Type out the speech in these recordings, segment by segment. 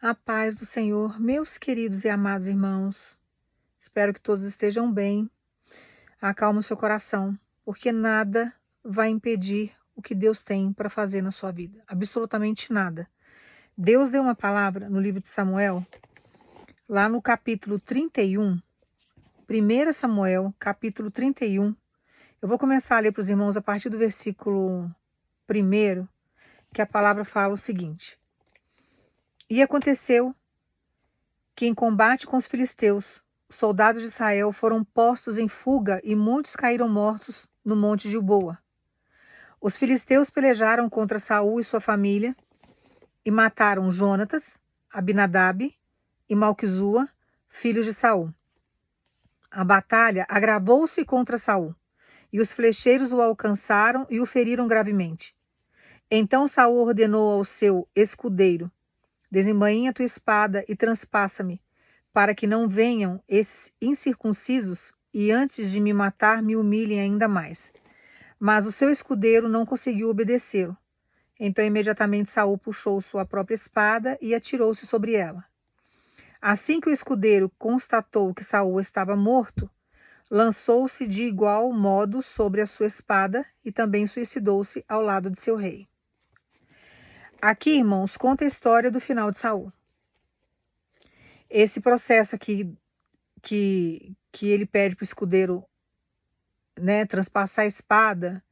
A paz do Senhor, meus queridos e amados irmãos. Espero que todos estejam bem. Acalme o seu coração, porque nada vai impedir o que Deus tem para fazer na sua vida. Absolutamente nada. Deus deu uma palavra no livro de Samuel, lá no capítulo 31, 1 Samuel, capítulo 31. Eu vou começar a ler para os irmãos a partir do versículo 1, que a palavra fala o seguinte: E aconteceu que em combate com os filisteus, os soldados de Israel foram postos em fuga e muitos caíram mortos no monte Gilboa. Os filisteus pelejaram contra Saul e sua família e mataram Jonatas, Abinadab e Malquizua, filhos de Saul. A batalha agravou-se contra Saul, e os flecheiros o alcançaram e o feriram gravemente. Então Saul ordenou ao seu escudeiro: Desembainha tua espada e transpassa-me, para que não venham esses incircuncisos e antes de me matar me humilhem ainda mais. Mas o seu escudeiro não conseguiu obedecê-lo. Então imediatamente Saul puxou sua própria espada e atirou-se sobre ela. Assim que o escudeiro constatou que Saul estava morto, lançou-se de igual modo sobre a sua espada e também suicidou-se ao lado de seu rei. Aqui, irmãos, conta a história do final de Saul. Esse processo aqui que ele pede para o escudeiro, transpassar a espada,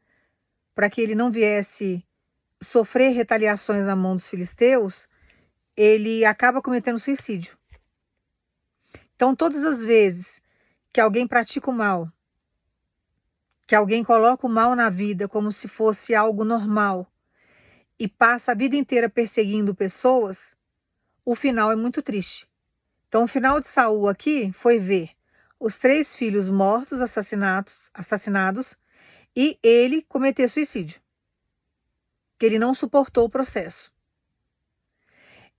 para que ele não viesse sofrer retaliações na mão dos filisteus, ele acaba cometendo suicídio. Então, todas as vezes que alguém pratica o mal, que alguém coloca o mal na vida como se fosse algo normal e passa a vida inteira perseguindo pessoas, o final é muito triste. Então, o final de Saul aqui foi ver os 3 filhos mortos, assassinados, e ele cometer suicídio, que ele não suportou o processo.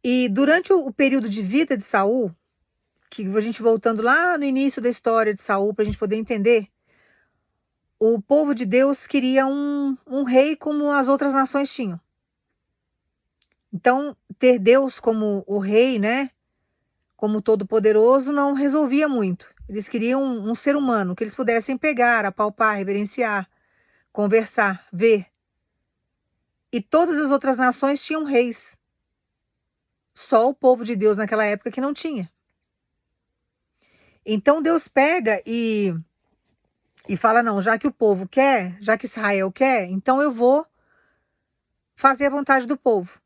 E durante o período de vida de Saul, que a gente voltando lá no início da história de Saul, para a gente poder entender, o povo de Deus queria um rei como as outras nações tinham. Então, ter Deus como o rei, como todo-poderoso, não resolvia muito. Eles queriam um ser humano que eles pudessem pegar, apalpar, reverenciar, conversar, ver. E todas as outras nações tinham reis. Só o povo de Deus naquela época que não tinha. Então Deus pega e fala: não, já que o povo quer, já que Israel quer, então eu vou fazer a vontade do povo.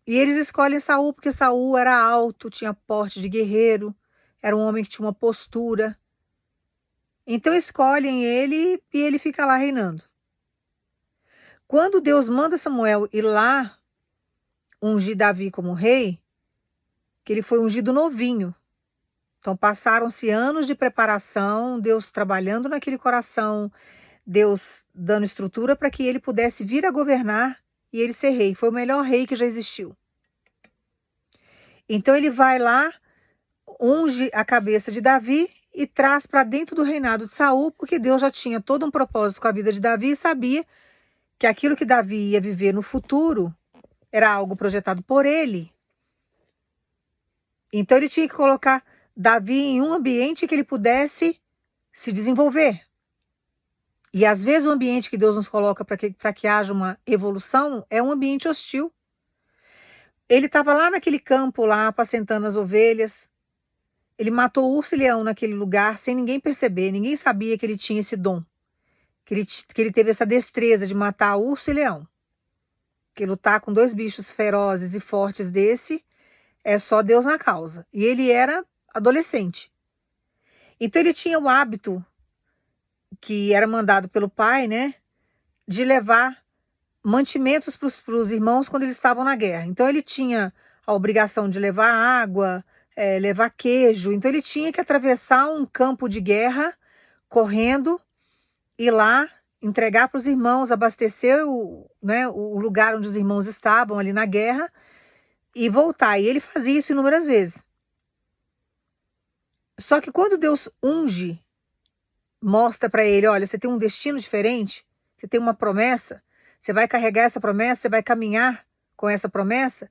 E eles escolhem Saul porque Saul era alto, tinha porte de guerreiro, era um homem que tinha uma postura. Então escolhem ele e ele fica lá reinando. Quando Deus manda Samuel ir lá ungir Davi como rei, que ele foi ungido novinho. Então passaram-se anos de preparação, Deus trabalhando naquele coração, Deus dando estrutura para que ele pudesse vir a governar e ele ser rei. Foi o melhor rei que já existiu. Então ele vai lá, unge a cabeça de Davi e traz para dentro do reinado de Saul, porque Deus já tinha todo um propósito com a vida de Davi e sabia que aquilo que Davi ia viver no futuro era algo projetado por ele. Então ele tinha que colocar Davi em um ambiente que ele pudesse se desenvolver. E às vezes o ambiente que Deus nos coloca para que haja uma evolução é um ambiente hostil. Ele estava lá naquele campo, lá apacentando as ovelhas. Ele matou urso e leão naquele lugar sem ninguém perceber. Ninguém sabia que ele tinha esse dom. Que ele teve essa destreza de matar urso e leão. Que lutar com 2 bichos ferozes e fortes desse é só Deus na causa. E ele era adolescente. Então ele tinha o hábito, que era mandado pelo pai, de levar mantimentos para os irmãos quando eles estavam na guerra. Então ele tinha a obrigação de levar água, levar queijo. Então ele tinha que atravessar um campo de guerra correndo, ir lá, entregar para os irmãos, abastecer o lugar onde os irmãos estavam ali na guerra e voltar. E ele fazia isso inúmeras vezes. Só que quando Deus unge, mostra para ele: olha, você tem um destino diferente, você tem uma promessa, você vai carregar essa promessa, você vai caminhar com essa promessa.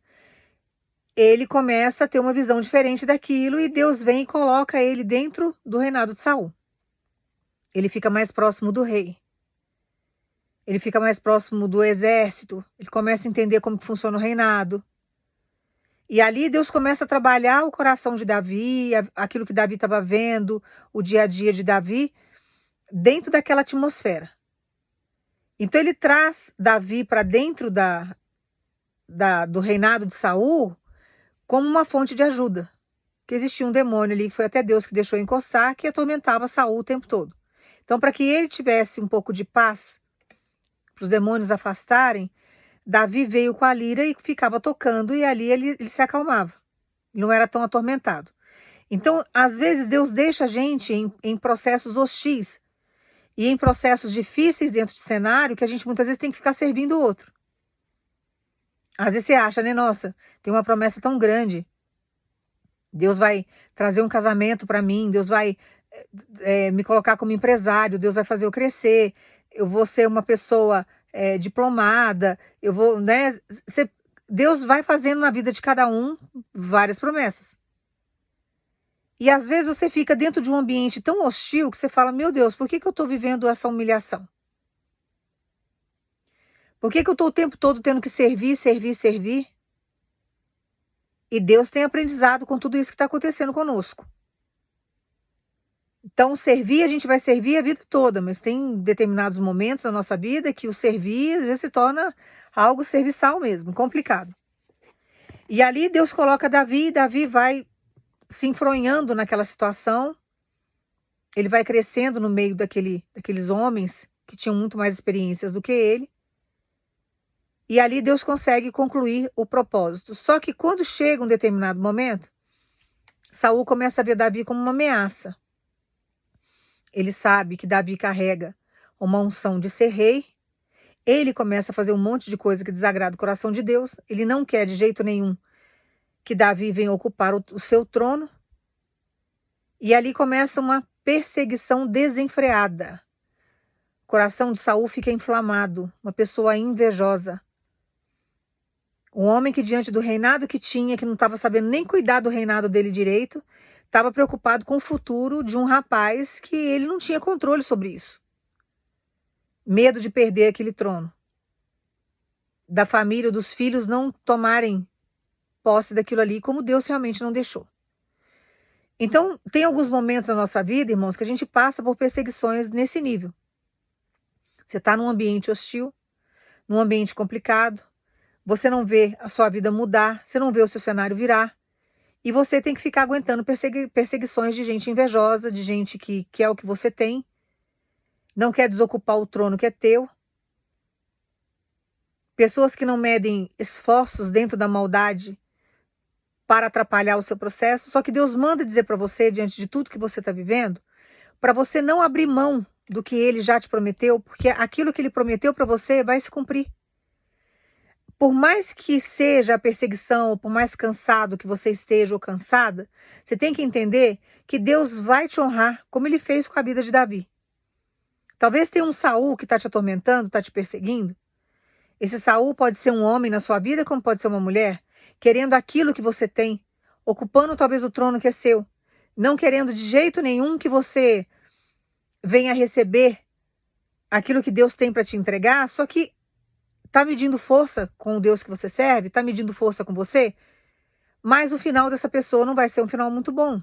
ele começa a ter uma visão diferente daquilo e Deus vem e coloca ele dentro do reinado de Saul. Ele fica mais próximo do rei. Ele fica mais próximo do exército. Ele começa a entender como que funciona o reinado. E ali Deus começa a trabalhar o coração de Davi, aquilo que Davi estava vendo, o dia a dia de Davi, dentro daquela atmosfera. Então ele traz Davi para dentro do reinado de Saul como uma fonte de ajuda. Que existia um demônio ali, que foi até Deus que deixou encostar, que atormentava Saul o tempo todo. Então, para que ele tivesse um pouco de paz, para os demônios afastarem, Davi veio com a lira e ficava tocando, e ali ele se acalmava. Não era tão atormentado. Então, às vezes, Deus deixa a gente em processos hostis e em processos difíceis dentro de cenário que a gente muitas vezes tem que ficar servindo o outro. Às vezes você acha, né? Nossa, tem uma promessa tão grande. Deus vai trazer um casamento para mim, Deus vai me colocar como empresário, Deus vai fazer eu crescer, eu vou ser uma pessoa diplomada, eu vou, né? Deus vai fazendo na vida de cada um várias promessas. E às vezes você fica dentro de um ambiente tão hostil que você fala, meu Deus, por que eu estou vivendo essa humilhação? Por que eu estou o tempo todo tendo que servir, servir, servir? E Deus tem aprendizado com tudo isso que está acontecendo conosco. Então, servir, a gente vai servir a vida toda, mas tem determinados momentos da nossa vida que o servir, às vezes, se torna algo serviçal mesmo, complicado. E ali Deus coloca Davi, e Davi vai se enfronhando naquela situação, ele vai crescendo no meio daqueles homens que tinham muito mais experiências do que ele, e ali Deus consegue concluir o propósito. Só que quando chega um determinado momento, Saul começa a ver Davi como uma ameaça. Ele sabe que Davi carrega uma unção de ser rei. Ele começa a fazer um monte de coisa que desagrada o coração de Deus. Ele não quer de jeito nenhum que Davi venha ocupar o seu trono. E ali começa uma perseguição desenfreada. O coração de Saul fica inflamado, uma pessoa invejosa. Um homem que diante do reinado que tinha, que não estava sabendo nem cuidar do reinado dele direito, estava preocupado com o futuro de um rapaz que ele não tinha controle sobre isso. Medo de perder aquele trono. Da família, dos filhos não tomarem posse daquilo ali, como Deus realmente não deixou. Então, tem alguns momentos na nossa vida, irmãos, que a gente passa por perseguições nesse nível. Você está num ambiente hostil, num ambiente complicado, você não vê a sua vida mudar, você não vê o seu cenário virar, e você tem que ficar aguentando perseguições de gente invejosa, de gente que quer o que você tem, não quer desocupar o trono que é teu. Pessoas que não medem esforços dentro da maldade para atrapalhar o seu processo. Só que Deus manda dizer para você, diante de tudo que você está vivendo, para você não abrir mão do que Ele já te prometeu, porque aquilo que Ele prometeu para você vai se cumprir. Por mais que seja a perseguição, ou por mais cansado que você esteja ou cansada, você tem que entender que Deus vai te honrar, como Ele fez com a vida de Davi. Talvez tenha um Saul que está te atormentando, está te perseguindo. Esse Saul pode ser um homem na sua vida, como pode ser uma mulher, querendo aquilo que você tem, ocupando talvez o trono que é seu, não querendo de jeito nenhum que você venha receber aquilo que Deus tem para te entregar, só que está medindo força com o Deus que você serve, está medindo força com você, mas o final dessa pessoa não vai ser um final muito bom.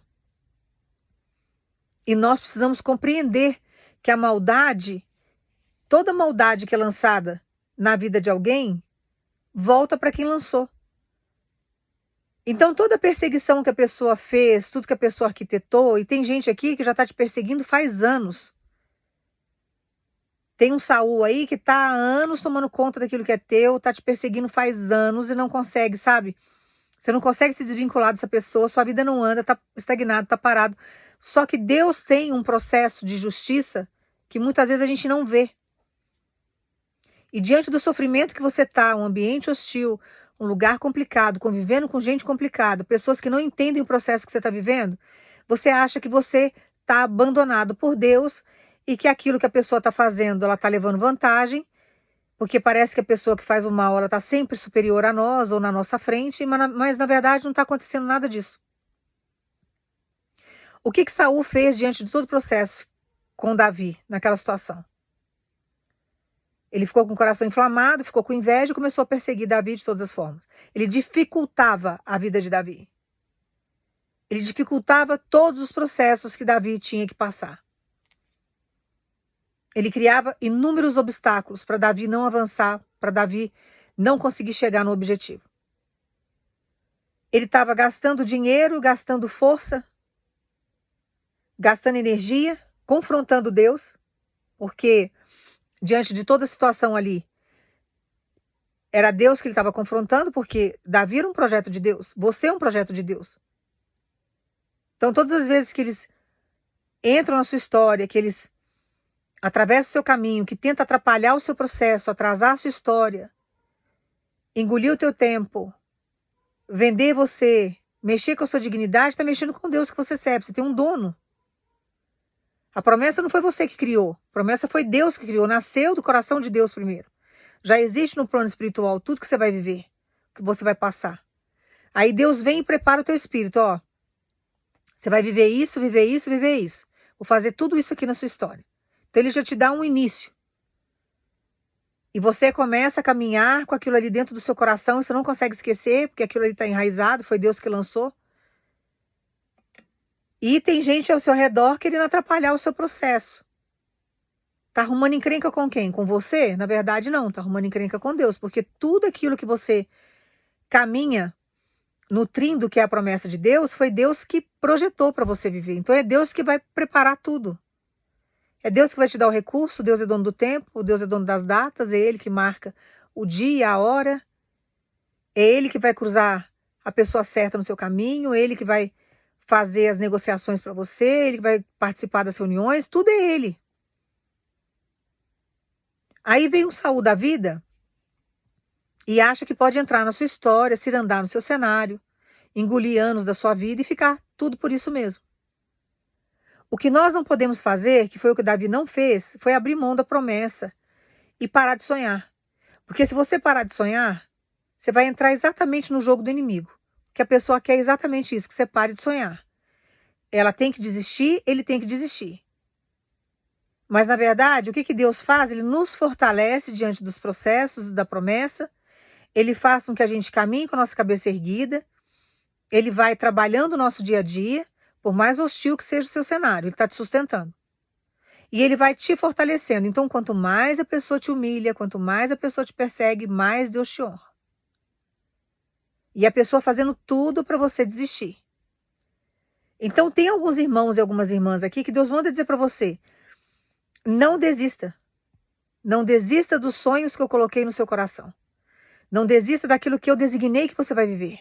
E nós precisamos compreender que a maldade, toda maldade que é lançada na vida de alguém, volta para quem lançou. Então toda perseguição que a pessoa fez, tudo que a pessoa arquitetou, e tem gente aqui que já está te perseguindo faz anos. Tem um Saul aí que está há anos tomando conta daquilo que é teu, está te perseguindo faz anos e não consegue, sabe? Você não consegue se desvincular dessa pessoa, sua vida não anda, está estagnado, está parado. Só que Deus tem um processo de justiça que muitas vezes a gente não vê. E diante do sofrimento que você está, um ambiente hostil, um lugar complicado, convivendo com gente complicada, pessoas que não entendem o processo que você está vivendo, você acha que você está abandonado por Deus e que aquilo que a pessoa está fazendo, ela está levando vantagem Porque parece que a pessoa que faz o mal, ela está sempre superior a nós ou na nossa frente, mas na verdade não está acontecendo nada disso. O que Saul fez diante de todo o processo com Davi naquela situação? Ele ficou com o coração inflamado, ficou com inveja e começou a perseguir Davi de todas as formas. Ele dificultava a vida de Davi. Ele dificultava todos os processos que Davi tinha que passar. Ele criava inúmeros obstáculos para Davi não avançar, para Davi não conseguir chegar no objetivo. Ele estava gastando dinheiro, gastando força, gastando energia, confrontando Deus, porque diante de toda a situação ali, era Deus que ele estava confrontando, porque Davi era um projeto de Deus, você é um projeto de Deus. Então, todas as vezes que eles entram na sua história, que eles atravessam o seu caminho, que tenta atrapalhar o seu processo, atrasar a sua história, engolir o teu tempo, vender você, mexer com a sua dignidade, está mexendo com Deus que você serve, você tem um dono. A promessa não foi você que criou, a promessa foi Deus que criou, nasceu do coração de Deus primeiro. Já existe no plano espiritual tudo que você vai viver, que você vai passar. Aí Deus vem e prepara o teu espírito, ó. Você vai viver isso, viver isso, viver isso. Vou fazer tudo isso aqui na sua história. Então ele já te dá um início. E você começa a caminhar com aquilo ali dentro do seu coração, você não consegue esquecer, porque aquilo ali está enraizado, foi Deus que lançou. E tem gente ao seu redor querendo atrapalhar o seu processo. Tá arrumando encrenca com quem? Com você? Na verdade, não. Tá arrumando encrenca com Deus. Porque tudo aquilo que você caminha nutrindo, que é a promessa de Deus, foi Deus que projetou para você viver. Então é Deus que vai preparar tudo. É Deus que vai te dar o recurso, Deus é dono do tempo, Deus é dono das datas, é Ele que marca o dia, a hora. É Ele que vai cruzar a pessoa certa no seu caminho, é Ele que vai fazer as negociações para você, Ele que vai participar das reuniões, tudo é Ele. Aí vem um Saul da vida e acha que pode entrar na sua história, cirandar no seu cenário, engolir anos da sua vida e ficar tudo por isso mesmo. O que nós não podemos fazer, que foi o que Davi não fez, foi abrir mão da promessa e parar de sonhar. Porque se você parar de sonhar, você vai entrar exatamente no jogo do inimigo. Que a pessoa quer exatamente isso, que você pare de sonhar. Ela tem que desistir, ele tem que desistir. Mas, na verdade, o que Deus faz? Ele nos fortalece diante dos processos da promessa. Ele faz com que a gente caminhe com a nossa cabeça erguida. Ele vai trabalhando o nosso dia a dia, por mais hostil que seja o seu cenário. Ele está te sustentando. E ele vai te fortalecendo. Então, quanto mais a pessoa te humilha, quanto mais a pessoa te persegue, mais Deus te honra. E a pessoa fazendo tudo para você desistir. Então, tem alguns irmãos e algumas irmãs aqui que Deus manda dizer para você: não desista. Não desista dos sonhos que eu coloquei no seu coração. Não desista daquilo que eu designei que você vai viver.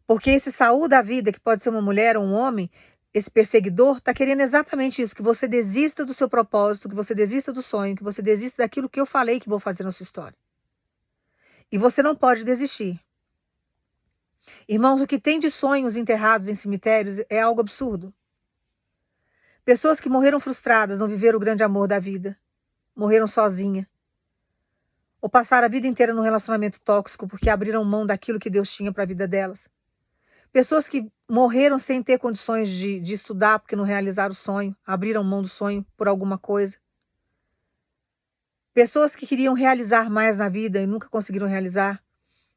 Porque esse Saul da vida, que pode ser uma mulher ou um homem, esse perseguidor, está querendo exatamente isso, que você desista do seu propósito, que você desista do sonho, que você desista daquilo que eu falei que vou fazer na sua história. E você não pode desistir. Irmãos, o que tem de sonhos enterrados em cemitérios é algo absurdo. Pessoas que morreram frustradas, não viveram o grande amor da vida, morreram sozinhas. Ou passaram a vida inteira num relacionamento tóxico porque abriram mão daquilo que Deus tinha para a vida delas. Pessoas que morreram sem ter condições de estudar porque não realizaram o sonho, abriram mão do sonho por alguma coisa. Pessoas que queriam realizar mais na vida e nunca conseguiram realizar.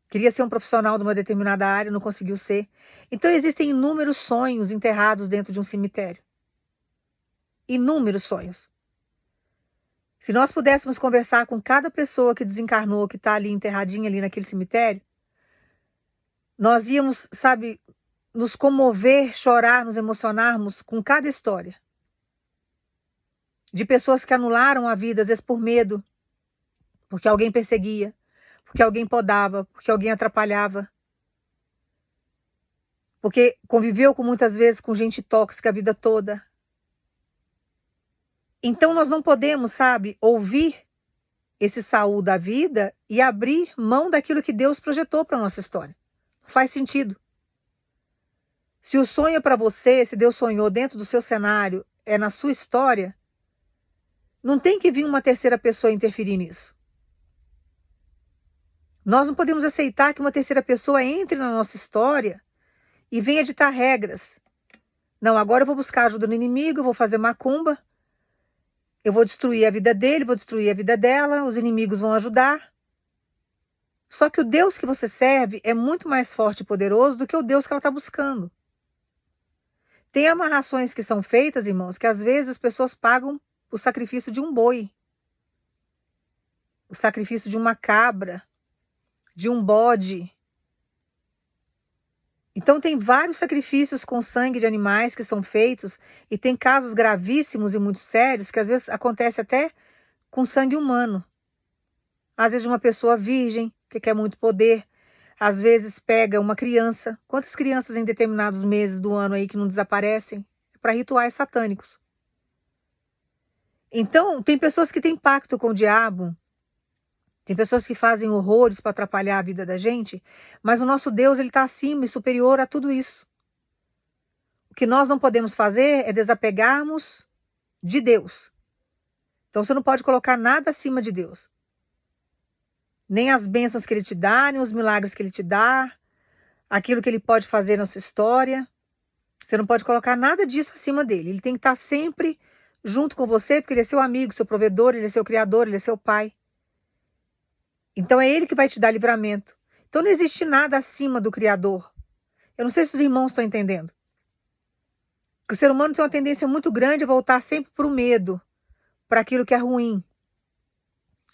Queria ser um profissional de uma determinada área, não conseguiu ser. Então existem inúmeros sonhos enterrados dentro de um cemitério. Inúmeros sonhos. Se nós pudéssemos conversar com cada pessoa que desencarnou, que está ali enterradinha ali naquele cemitério, nós íamos, sabe, nos comover, chorar, nos emocionarmos com cada história. De pessoas que anularam a vida, às vezes por medo, porque alguém perseguia, porque alguém podava, porque alguém atrapalhava. Porque conviveu muitas vezes com gente tóxica a vida toda. Então nós não podemos, sabe, ouvir esse Saul da vida e abrir mão daquilo que Deus projetou para a nossa história. Não faz sentido. Se o sonho é para você, se Deus sonhou dentro do seu cenário, é na sua história, não tem que vir uma terceira pessoa interferir nisso. Nós não podemos aceitar que uma terceira pessoa entre na nossa história e venha ditar regras. Não, agora eu vou buscar ajuda no inimigo, eu vou fazer macumba, eu vou destruir a vida dele, vou destruir a vida dela, os inimigos vão ajudar. Só que o Deus que você serve é muito mais forte e poderoso do que o Deus que ela está buscando. Tem amarrações que são feitas, irmãos, que às vezes as pessoas pagam o sacrifício de um boi, o sacrifício de uma cabra, de um bode. Então tem vários sacrifícios com sangue de animais que são feitos, e tem casos gravíssimos e muito sérios que às vezes acontece até com sangue humano. Às vezes uma pessoa virgem, que quer muito poder, às vezes pega uma criança. Quantas crianças em determinados meses do ano aí que não desaparecem? Para rituais satânicos. Então, tem pessoas que têm pacto com o diabo, tem pessoas que fazem horrores para atrapalhar a vida da gente, mas o nosso Deus, ele está acima e superior a tudo isso. O que nós não podemos fazer é desapegarmos de Deus. Então você não pode colocar nada acima de Deus. Nem as bênçãos que ele te dá, nem os milagres que ele te dá, aquilo que ele pode fazer na sua história. Você não pode colocar nada disso acima dele. Ele tem que estar sempre junto com você, porque ele é seu amigo, seu provedor, ele é seu criador, ele é seu pai. Então é ele que vai te dar livramento. Então não existe nada acima do Criador. Eu não sei se os irmãos estão entendendo. Que o ser humano tem uma tendência muito grande a voltar sempre para o medo, para aquilo que é ruim.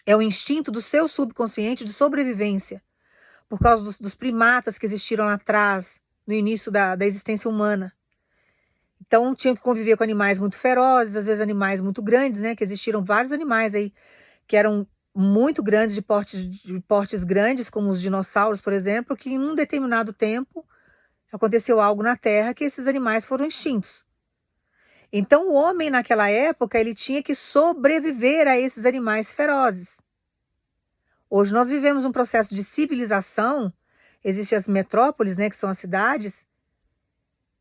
É o instinto do seu subconsciente de sobrevivência, por causa dos primatas que existiram lá atrás, no início da existência humana. Então tinham que conviver com animais muito ferozes, às vezes animais muito grandes, né? Que existiram vários animais aí que eram muito grandes, de portes grandes, como os dinossauros, por exemplo, que em um determinado tempo aconteceu algo na Terra que esses animais foram extintos. Então o homem naquela época, ele tinha que sobreviver a esses animais ferozes. Hoje nós vivemos um processo de civilização, existem as metrópoles, né, que são as cidades,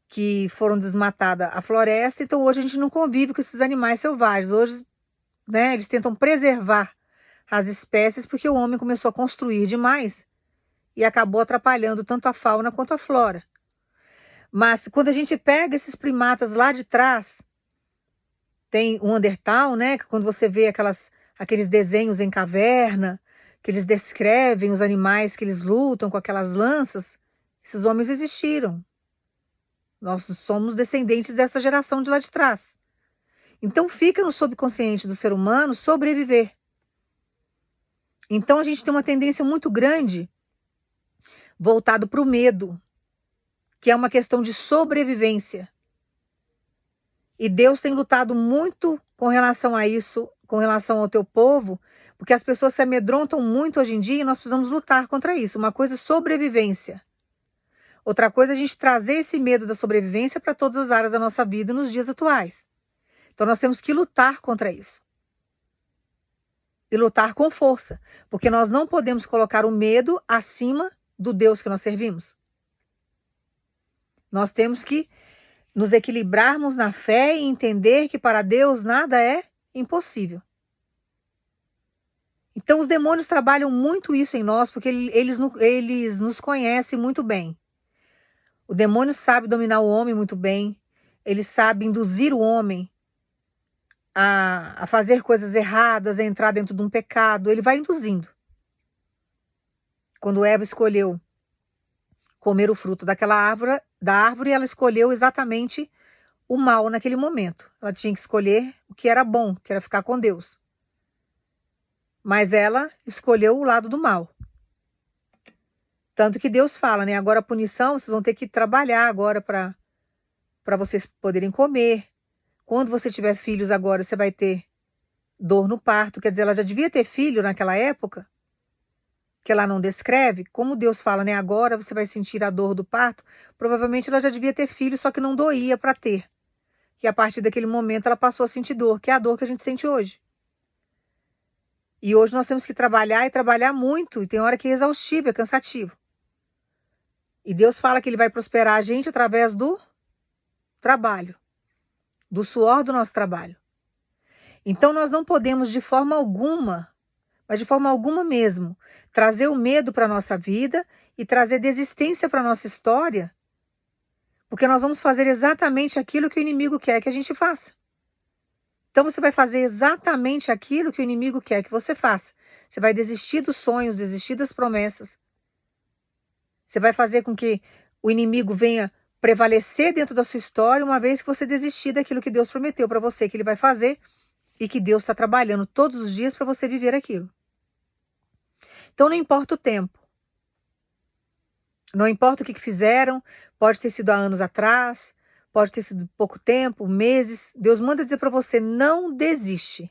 que foram desmatada a floresta, então hoje a gente não convive com esses animais selvagens. Hoje, né, eles tentam preservar as espécies porque o homem começou a construir demais e acabou atrapalhando tanto a fauna quanto a flora. Mas quando a gente pega esses primatas lá de trás, tem o Neandertal, né, que quando você vê aqueles desenhos em caverna, que eles descrevem os animais que eles lutam com aquelas lanças, esses homens existiram. Nós somos descendentes dessa geração de lá de trás. Então fica no subconsciente do ser humano sobreviver. Então a gente tem uma tendência muito grande voltado para o medo, que é uma questão de sobrevivência. E Deus tem lutado muito com relação a isso, com relação ao teu povo, porque as pessoas se amedrontam muito hoje em dia e nós precisamos lutar contra isso. Uma coisa é sobrevivência. Outra coisa é a gente trazer esse medo da sobrevivência para todas as áreas da nossa vida nos dias atuais. Então nós temos que lutar contra isso. E lutar com força, porque nós não podemos colocar o medo acima do Deus que nós servimos. Nós temos que nos equilibrarmos na fé e entender que para Deus nada é impossível. Então os demônios trabalham muito isso em nós, porque eles nos conhecem muito bem. O demônio sabe dominar o homem muito bem, ele sabe induzir o homem a fazer coisas erradas, a entrar dentro de um pecado, ele vai induzindo. Quando Eva escolheu comer o fruto da árvore, ela escolheu exatamente o mal naquele momento. Ela tinha que escolher o que era bom, que era ficar com Deus. Mas ela escolheu o lado do mal. Tanto que Deus fala, né? Agora a punição, vocês vão ter que trabalhar agora para vocês poderem comer. Quando você tiver filhos agora, você vai ter dor no parto. Quer dizer, ela já devia ter filho naquela época, que ela não descreve. Como Deus fala, né? Agora você vai sentir a dor do parto. Provavelmente ela já devia ter filho, só que não doía para ter. E a partir daquele momento ela passou a sentir dor, que é a dor que a gente sente hoje. E hoje nós temos que trabalhar e trabalhar muito. E tem hora que é exaustivo, é cansativo. E Deus fala que ele vai prosperar a gente através do trabalho, do suor do nosso trabalho. Então nós não podemos de forma alguma mas de forma alguma mesmo, trazer o medo para a nossa vida e trazer desistência para a nossa história, porque nós vamos fazer exatamente aquilo que o inimigo quer que a gente faça. Então você vai fazer exatamente aquilo que o inimigo quer que você faça. Você vai desistir dos sonhos, desistir das promessas. Você vai fazer com que o inimigo venha prevalecer dentro da sua história, uma vez que você desistir daquilo que Deus prometeu para você que ele vai fazer e que Deus está trabalhando todos os dias para você viver aquilo. Então não importa o tempo. Não importa o que fizeram, pode ter sido há anos atrás, pode ter sido pouco tempo, meses. Deus manda dizer para você, não desiste.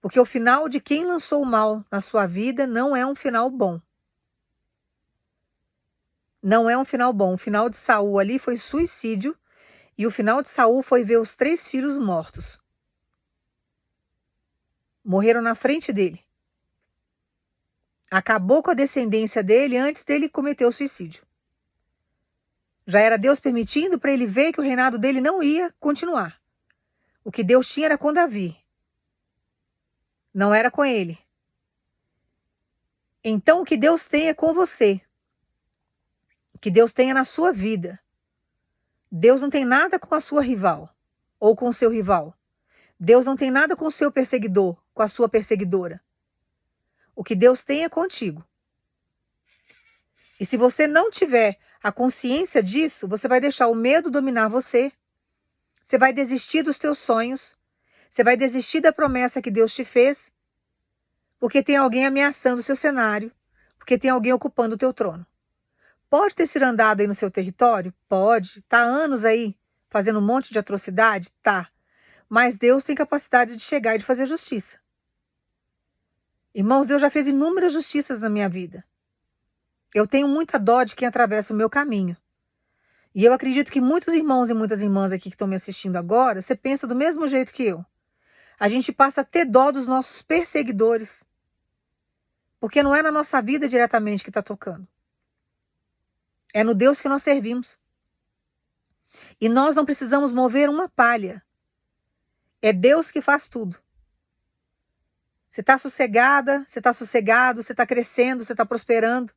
Porque o final de quem lançou o mal na sua vida não é um final bom. Não é um final bom. O final de Saul ali foi suicídio e o final de Saul foi ver os 3 filhos mortos. Morreram na frente dele. Acabou com a descendência dele antes dele cometer o suicídio. Já era Deus permitindo para ele ver que o reinado dele não ia continuar. O que Deus tinha era com Davi. Não era com ele. Então o que Deus tem é com você. O que Deus tem é na sua vida. Deus não tem nada com a sua rival ou com o seu rival. Deus não tem nada com o seu perseguidor, com a sua perseguidora. O que Deus tem é contigo. E se você não tiver a consciência disso, você vai deixar o medo dominar você. Você vai desistir dos teus sonhos. Você vai desistir da promessa que Deus te fez. Porque tem alguém ameaçando o seu cenário. Porque tem alguém ocupando o teu trono. Pode ter sido andado aí no seu território? Pode. Tá há anos aí fazendo um monte de atrocidade? Tá. Mas Deus tem capacidade de chegar e de fazer justiça. Irmãos, Deus já fez inúmeras justiças na minha vida. Eu tenho muita dó de quem atravessa o meu caminho. E eu acredito que muitos irmãos e muitas irmãs aqui que estão me assistindo agora, você pensa do mesmo jeito que eu. A gente passa a ter dó dos nossos perseguidores. Porque não é na nossa vida diretamente que está tocando. É no Deus que nós servimos. E nós não precisamos mover uma palha. É Deus que faz tudo. Você está sossegada, você está sossegado, você está crescendo, você está prosperando.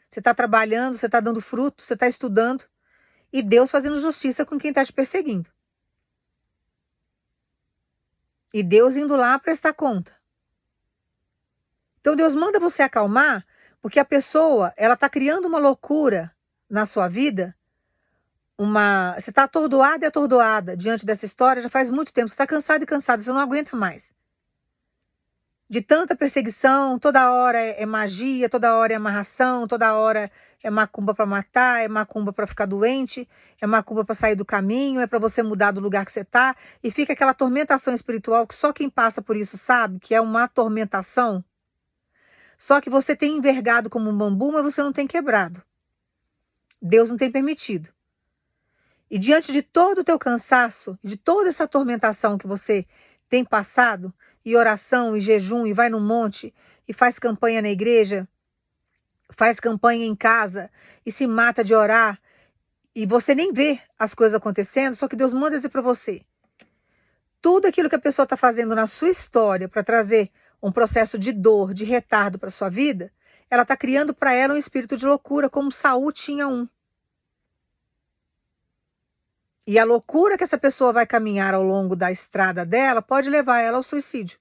Você está trabalhando, você está dando fruto, você está estudando. E Deus fazendo justiça com quem está te perseguindo. E Deus indo lá prestar conta. Então Deus manda você acalmar, porque a pessoa, ela está criando uma loucura na sua vida. Você está atordoada e atordoada diante dessa história já faz muito tempo. Você está cansado e cansada, você não aguenta mais. De tanta perseguição, toda hora é magia, toda hora é amarração, toda hora é macumba para matar, é macumba para ficar doente, é macumba para sair do caminho, é para você mudar do lugar que você está. E fica aquela atormentação espiritual que só quem passa por isso sabe, que é uma atormentação. Só que você tem envergado como um bambu, mas você não tem quebrado. Deus não tem permitido. E diante de todo o teu cansaço, de toda essa atormentação que você tem passado, e oração, e jejum, e vai no monte, e faz campanha na igreja, faz campanha em casa, e se mata de orar, e você nem vê as coisas acontecendo, só que Deus manda dizer para você. Tudo aquilo que a pessoa está fazendo na sua história para trazer um processo de dor, de retardo para sua vida, ela está criando para ela um espírito de loucura, como Saul tinha um. E a loucura que essa pessoa vai caminhar ao longo da estrada dela pode levar ela ao suicídio.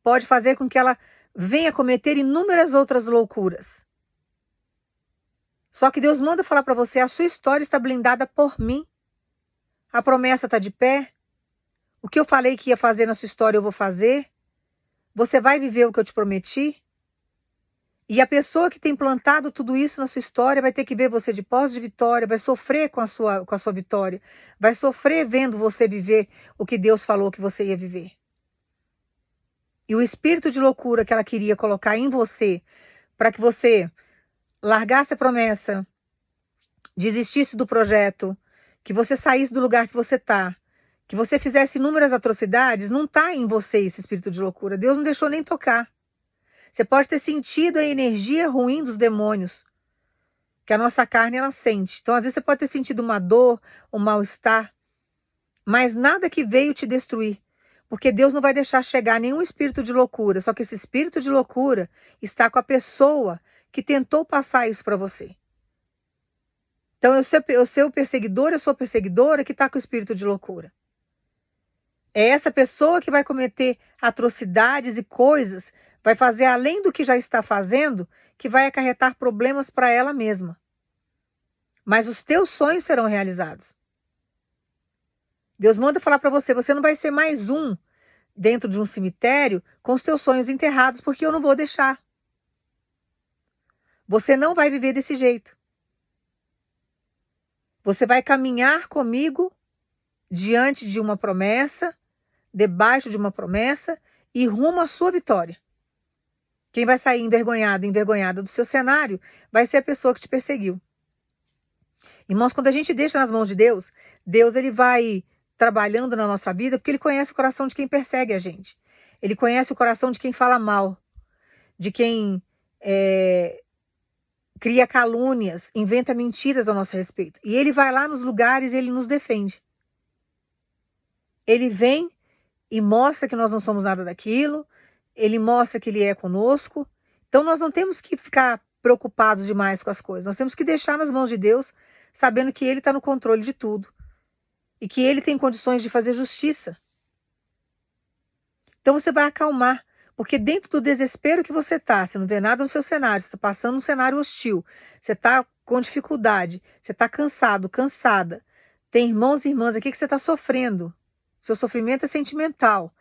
Pode fazer com que ela venha cometer inúmeras outras loucuras. Só que Deus manda falar para você, a sua história está blindada por mim. A promessa está de pé. O que eu falei que ia fazer na sua história eu vou fazer. Você vai viver o que eu te prometi. E a pessoa que tem plantado tudo isso na sua história vai ter que ver você de pós de vitória, vai sofrer com a sua vitória, vai sofrer vendo você viver o que Deus falou que você ia viver. E o espírito de loucura que ela queria colocar em você, para que você largasse a promessa, desistisse do projeto, que você saísse do lugar que você está, que você fizesse inúmeras atrocidades, não está em você esse espírito de loucura. Deus não deixou nem tocar. Você pode ter sentido a energia ruim dos demônios, que a nossa carne ela sente. Então, às vezes, você pode ter sentido uma dor, um mal-estar, mas nada que veio te destruir. Porque Deus não vai deixar chegar nenhum espírito de loucura, só que esse espírito de loucura está com a pessoa que tentou passar isso para você. Então, eu sou o perseguidor, eu sou a perseguidora que está com o espírito de loucura. É essa pessoa que vai cometer atrocidades e coisas, vai fazer além do que já está fazendo, que vai acarretar problemas para ela mesma. Mas os teus sonhos serão realizados. Deus manda falar para você, você não vai ser mais um dentro de um cemitério com os teus sonhos enterrados, porque eu não vou deixar. Você não vai viver desse jeito. Você vai caminhar comigo diante de uma promessa, debaixo de uma promessa e rumo à sua vitória. Quem vai sair envergonhado, envergonhada do seu cenário, vai ser a pessoa que te perseguiu. Irmãos, quando a gente deixa nas mãos de Deus, Deus ele vai trabalhando na nossa vida, porque ele conhece o coração de quem persegue a gente. Ele conhece o coração de quem fala mal, de quem cria calúnias, inventa mentiras a nosso respeito. E ele vai lá nos lugares e ele nos defende. Ele vem e mostra que nós não somos nada daquilo, ele mostra que ele é conosco. Então nós não temos que ficar preocupados demais com as coisas, nós temos que deixar nas mãos de Deus, sabendo que ele está no controle de tudo e que ele tem condições de fazer justiça. Então você vai acalmar, porque dentro do desespero que você está, você não vê nada no seu cenário, você está passando um cenário hostil, você está com dificuldade, você está cansado, cansada, tem irmãos e irmãs aqui que você está sofrendo, seu sofrimento é sentimental.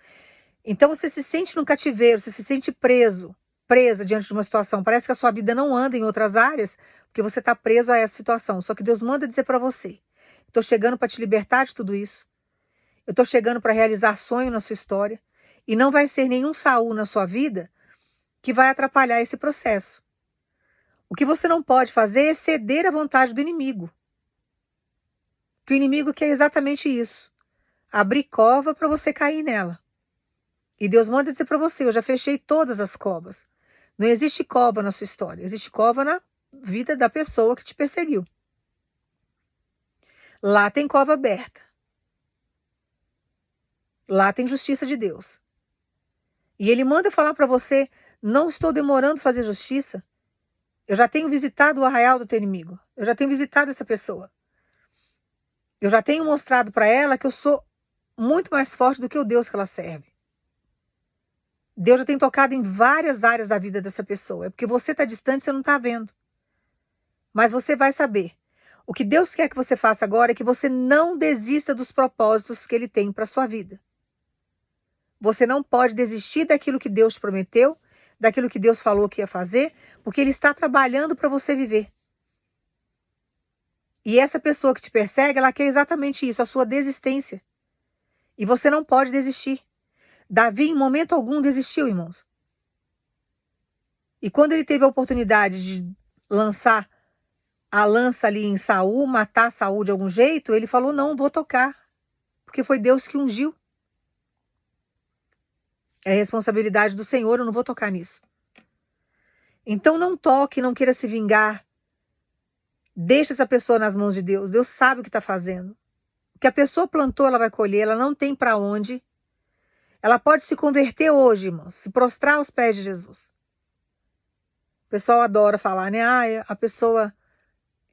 Então você se sente no cativeiro, você se sente presa diante de uma situação, parece que a sua vida não anda em outras áreas, porque você está preso a essa situação, só que Deus manda dizer para você, estou chegando para te libertar de tudo isso, eu estou chegando para realizar sonho na sua história, e não vai ser nenhum Saul na sua vida que vai atrapalhar esse processo. O que você não pode fazer é ceder à vontade do inimigo. Que o inimigo quer exatamente isso. Abrir cova para você cair nela. E Deus manda dizer para você, eu já fechei todas as covas. Não existe cova na sua história, existe cova na vida da pessoa que te perseguiu. Lá tem cova aberta. Lá tem justiça de Deus. E ele manda falar para você, não estou demorando fazer justiça. Eu já tenho visitado o arraial do teu inimigo. Eu já tenho visitado essa pessoa. Eu já tenho mostrado para ela que eu sou muito mais forte do que o Deus que ela serve. Deus já tem tocado em várias áreas da vida dessa pessoa. É porque você está distante, você não está vendo. Mas você vai saber. O que Deus quer que você faça agora é que você não desista dos propósitos que ele tem para a sua vida. Você não pode desistir daquilo que Deus te prometeu, daquilo que Deus falou que ia fazer, porque ele está trabalhando para você viver. E essa pessoa que te persegue, ela quer exatamente isso, a sua desistência. E você não pode desistir. Davi, em momento algum, desistiu, irmãos. E quando ele teve a oportunidade de lançar a lança ali em Saul, matar Saul de algum jeito, ele falou, não, vou tocar. Porque foi Deus que ungiu. É responsabilidade do Senhor, eu não vou tocar nisso. Então não toque, não queira se vingar. Deixa essa pessoa nas mãos de Deus. Deus sabe o que está fazendo. O que a pessoa plantou, ela vai colher, ela não tem para onde. Ela pode se converter hoje, irmãos, se prostrar aos pés de Jesus. O pessoal adora falar, né? Ah, a pessoa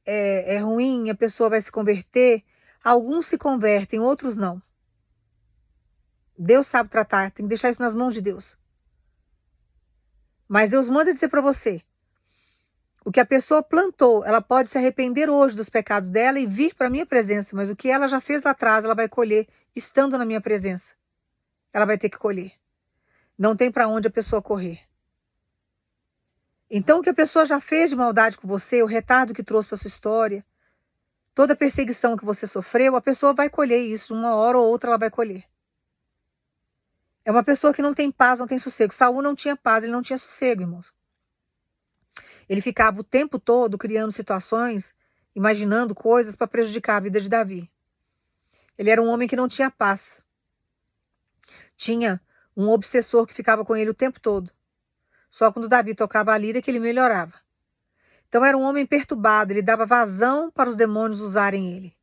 é ruim, a pessoa vai se converter. Alguns se convertem, outros não. Deus sabe tratar, tem que deixar isso nas mãos de Deus. Mas Deus manda dizer para você, o que a pessoa plantou, ela pode se arrepender hoje dos pecados dela e vir para a minha presença, mas o que ela já fez lá atrás, ela vai colher estando na minha presença. Ela vai ter que colher. Não tem para onde a pessoa correr. Então o que a pessoa já fez de maldade com você, o retardo que trouxe para sua história, toda a perseguição que você sofreu, a pessoa vai colher isso, uma hora ou outra ela vai colher. É uma pessoa que não tem paz, não tem sossego. Saul não tinha paz, ele não tinha sossego, irmãos. Ele ficava o tempo todo criando situações, imaginando coisas para prejudicar a vida de Davi. Ele era um homem que não tinha paz. Tinha um obsessor que ficava com ele o tempo todo. Só quando Davi tocava a lira que ele melhorava. Então era um homem perturbado, ele dava vazão para os demônios usarem ele.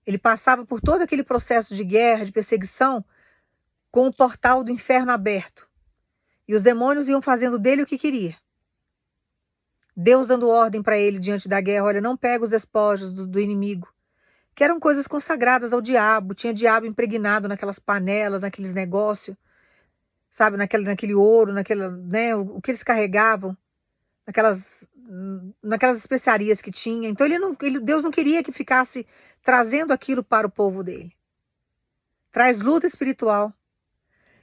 Ele passava por todo aquele processo de guerra, de perseguição, com o portal do inferno aberto. E os demônios iam fazendo dele o que queria. Deus dando ordem para ele diante da guerra: olha, não pega os despojos do inimigo, que eram coisas consagradas ao diabo. Tinha diabo impregnado naquelas panelas, naqueles negócios, sabe, naquele ouro, né, o que eles carregavam, naquelas especiarias que tinha. Então Deus não queria que ficasse trazendo aquilo para o povo dele. Traz luta espiritual.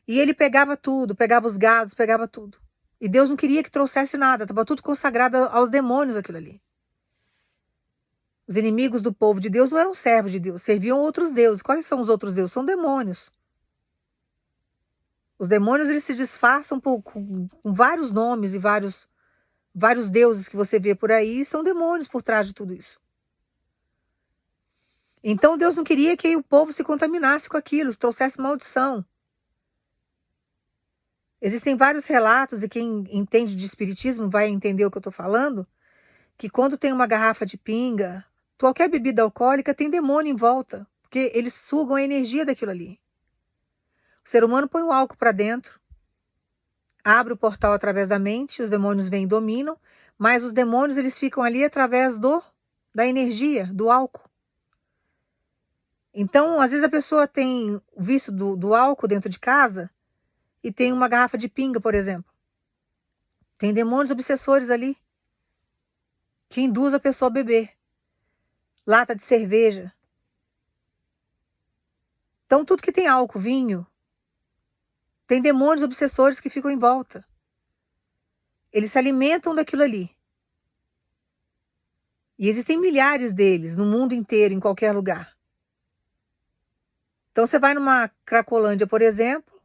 E ele pegava tudo, pegava os gados, pegava tudo. E Deus não queria que trouxesse nada, estava tudo consagrado aos demônios aquilo ali. Os inimigos do povo de Deus não eram servos de Deus, serviam outros deuses. Quais são os outros deuses? São demônios. Os demônios, eles se disfarçam com vários nomes e vários deuses que você vê por aí, e são demônios por trás de tudo isso. Então Deus não queria que o povo se contaminasse com aquilo, trouxesse maldição. Existem vários relatos, e quem entende de espiritismo vai entender o que eu estou falando, que quando tem uma garrafa de pinga, qualquer bebida alcoólica tem demônio em volta, porque eles sugam a energia daquilo ali. O ser humano põe o álcool para dentro, abre o portal através da mente, os demônios vêm e dominam, mas os demônios, eles ficam ali através da energia, do álcool. Então, às vezes a pessoa tem o vício do álcool dentro de casa e tem uma garrafa de pinga, por exemplo. Tem demônios obsessores ali que induz a pessoa a beber. Lata de cerveja. Então, tudo que tem álcool, vinho, tem demônios obsessores que ficam em volta. Eles se alimentam daquilo ali. E existem milhares deles no mundo inteiro, em qualquer lugar. Então, você vai numa Cracolândia, por exemplo,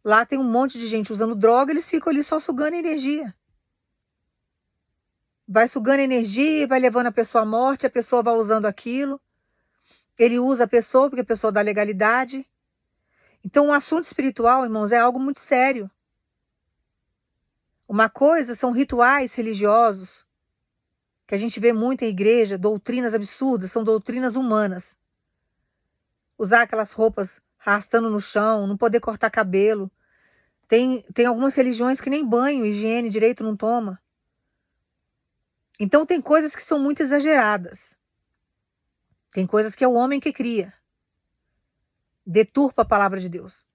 lá tem um monte de gente usando droga, eles ficam ali só sugando energia. Vai sugando energia, vai levando a pessoa à morte, a pessoa vai usando aquilo. Ele usa a pessoa, porque a pessoa dá legalidade. Então, o assunto espiritual, irmãos, é algo muito sério. Uma coisa são rituais religiosos, que a gente vê muito em igreja, doutrinas absurdas, são doutrinas humanas. Usar aquelas roupas arrastando no chão, não poder cortar cabelo. Tem algumas religiões que nem banho, higiene direito não toma. Então tem coisas que são muito exageradas. Tem coisas que é o homem que cria. Deturpa a palavra de Deus.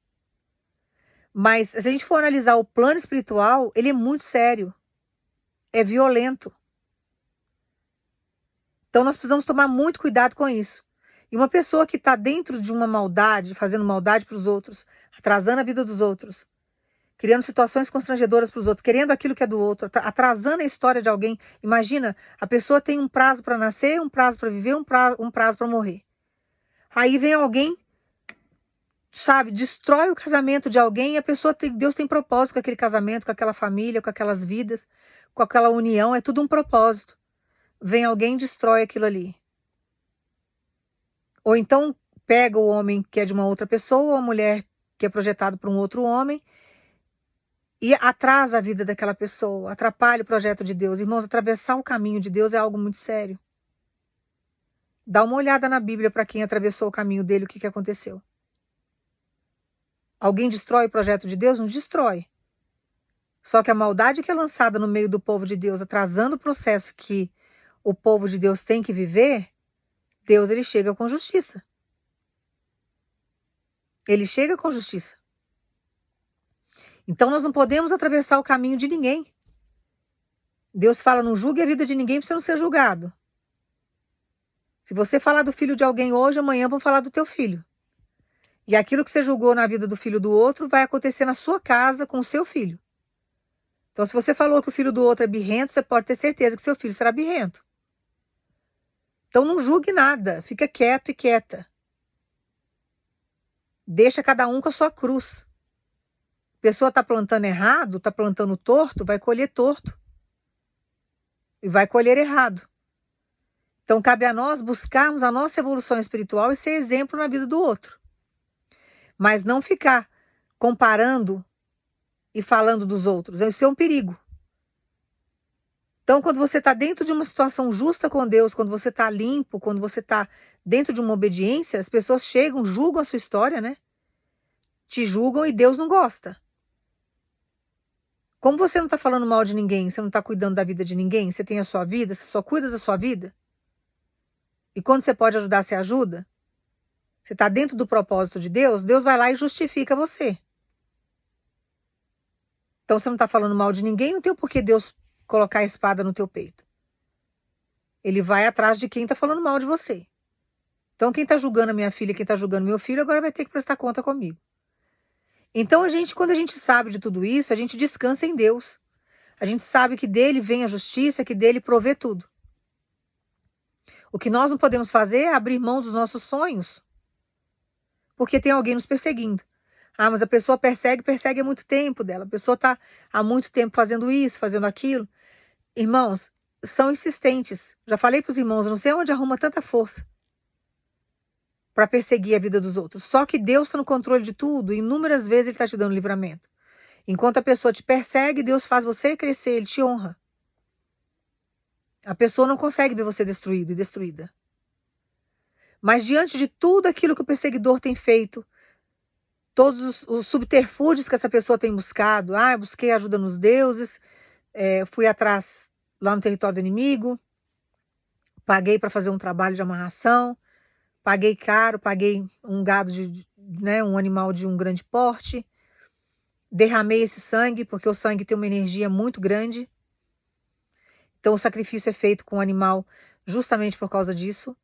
Mas se a gente for analisar o plano espiritual, ele é muito sério. É violento. Então nós precisamos tomar muito cuidado com isso. E uma pessoa que está dentro de uma maldade, fazendo maldade para os outros, atrasando a vida dos outros, criando situações constrangedoras para os outros, querendo aquilo que é do outro, atrasando a história de alguém. Imagina, a pessoa tem um prazo para nascer, um prazo para viver, um prazo para morrer. Aí vem alguém, sabe, destrói o casamento de alguém, e a pessoa Deus tem propósito com aquele casamento, com aquela família, com aquelas vidas, com aquela união, é tudo um propósito. Vem alguém e destrói aquilo ali. Ou então pega o homem que é de uma outra pessoa, ou a mulher que é projetado por um outro homem, e atrasa a vida daquela pessoa, atrapalha o projeto de Deus. Irmãos, atravessar o caminho de Deus é algo muito sério. Dá uma olhada na Bíblia para quem atravessou o caminho dele, o que aconteceu. Alguém destrói o projeto de Deus? Não destrói. Só que a maldade que é lançada no meio do povo de Deus, atrasando o processo que o povo de Deus tem que viver, Deus, ele chega com justiça. Ele chega com justiça. Então nós não podemos atravessar o caminho de ninguém. Deus fala, não julgue a vida de ninguém para você não ser julgado. Se você falar do filho de alguém hoje, amanhã vão falar do teu filho. E aquilo que você julgou na vida do filho do outro vai acontecer na sua casa com o seu filho. Então, se você falou que o filho do outro é birrento, você pode ter certeza que seu filho será birrento. Então não julgue nada, fica quieto e quieta. Deixa cada um com a sua cruz. A pessoa está plantando errado, está plantando torto, vai colher torto. E vai colher errado. Então cabe a nós buscarmos a nossa evolução espiritual e ser exemplo na vida do outro. Mas não ficar comparando e falando dos outros. Isso é um perigo. Então, quando você está dentro de uma situação justa com Deus, quando você está limpo, quando você está dentro de uma obediência, as pessoas chegam, julgam a sua história, né? te julgam e Deus não gosta. Como você não está falando mal de ninguém, você não está cuidando da vida de ninguém, você tem a sua vida, você só cuida da sua vida. E quando você pode ajudar, você ajuda. Você está dentro do propósito de Deus, Deus vai lá e justifica você. Então você não está falando mal de ninguém, não tem o porquê Deus colocar a espada no teu peito. Ele vai atrás de quem está falando mal de você. Então quem está julgando a minha filha, quem está julgando meu filho, agora vai ter que prestar conta comigo. Então quando a gente sabe de tudo isso, a gente descansa em Deus. A gente sabe que dele vem a justiça, que dele provê tudo. O que nós não podemos fazer é abrir mão dos nossos sonhos. Porque tem alguém nos perseguindo. Ah, mas a pessoa persegue há muito tempo dela. A pessoa está há muito tempo fazendo isso, fazendo aquilo. Irmãos, são insistentes. Já falei para os irmãos, eu não sei onde arruma tanta força para perseguir a vida dos outros. Só que Deus está no controle de tudo. E inúmeras vezes Ele está te dando livramento. Enquanto a pessoa te persegue, Deus faz você crescer, Ele te honra. A pessoa não consegue ver você destruído e destruída. Mas diante de tudo aquilo que o perseguidor tem feito, todos os subterfúgios que essa pessoa tem buscado, eu busquei ajuda nos deuses, fui atrás lá no território do inimigo, paguei para fazer um trabalho de amarração, paguei caro, paguei um gado, um animal de um grande porte, derramei esse sangue, porque o sangue tem uma energia muito grande. Então o sacrifício é feito com o animal justamente por causa disso.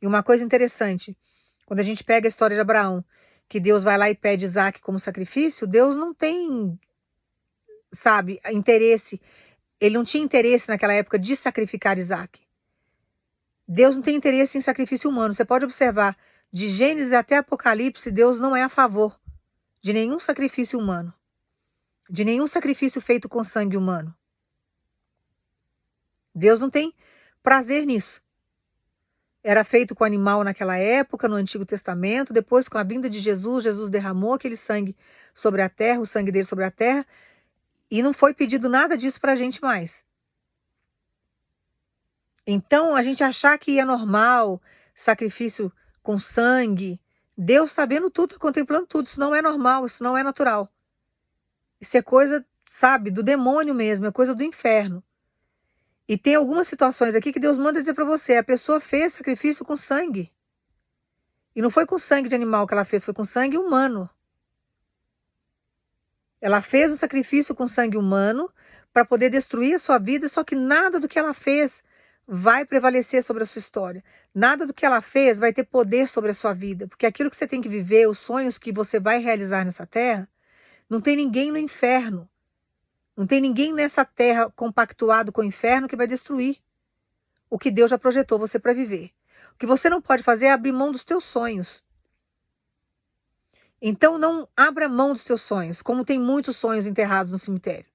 E uma coisa interessante, quando a gente pega a história de Abraão, que Deus vai lá e pede Isaac como sacrifício, Deus não tem, interesse. Ele não tinha interesse naquela época de sacrificar Isaac. Deus não tem interesse em sacrifício humano. Você pode observar, de Gênesis até Apocalipse, Deus não é a favor de nenhum sacrifício humano. De nenhum sacrifício feito com sangue humano. Deus não tem prazer nisso. Era feito com animal naquela época, no Antigo Testamento. Depois, com a vinda de Jesus, Jesus derramou aquele sangue sobre a terra, o sangue dele sobre a terra. E não foi pedido nada disso para a gente mais. Então, a gente achar que é normal sacrifício com sangue, Deus está vendo tudo, está contemplando tudo. Isso não é normal, isso não é natural. Isso é coisa, do demônio mesmo, é coisa do inferno. E tem algumas situações aqui que Deus manda dizer para você, a pessoa fez sacrifício com sangue. E não foi com sangue de animal que ela fez, foi com sangue humano. Ela fez um sacrifício com sangue humano para poder destruir a sua vida, só que nada do que ela fez vai prevalecer sobre a sua história. Nada do que ela fez vai ter poder sobre a sua vida, porque aquilo que você tem que viver, os sonhos que você vai realizar nessa terra, não tem ninguém no inferno. Não tem ninguém nessa terra compactuado com o inferno que vai destruir o que Deus já projetou você para viver. O que você não pode fazer é abrir mão dos teus sonhos. Então não abra mão dos teus sonhos, como tem muitos sonhos enterrados no cemitério.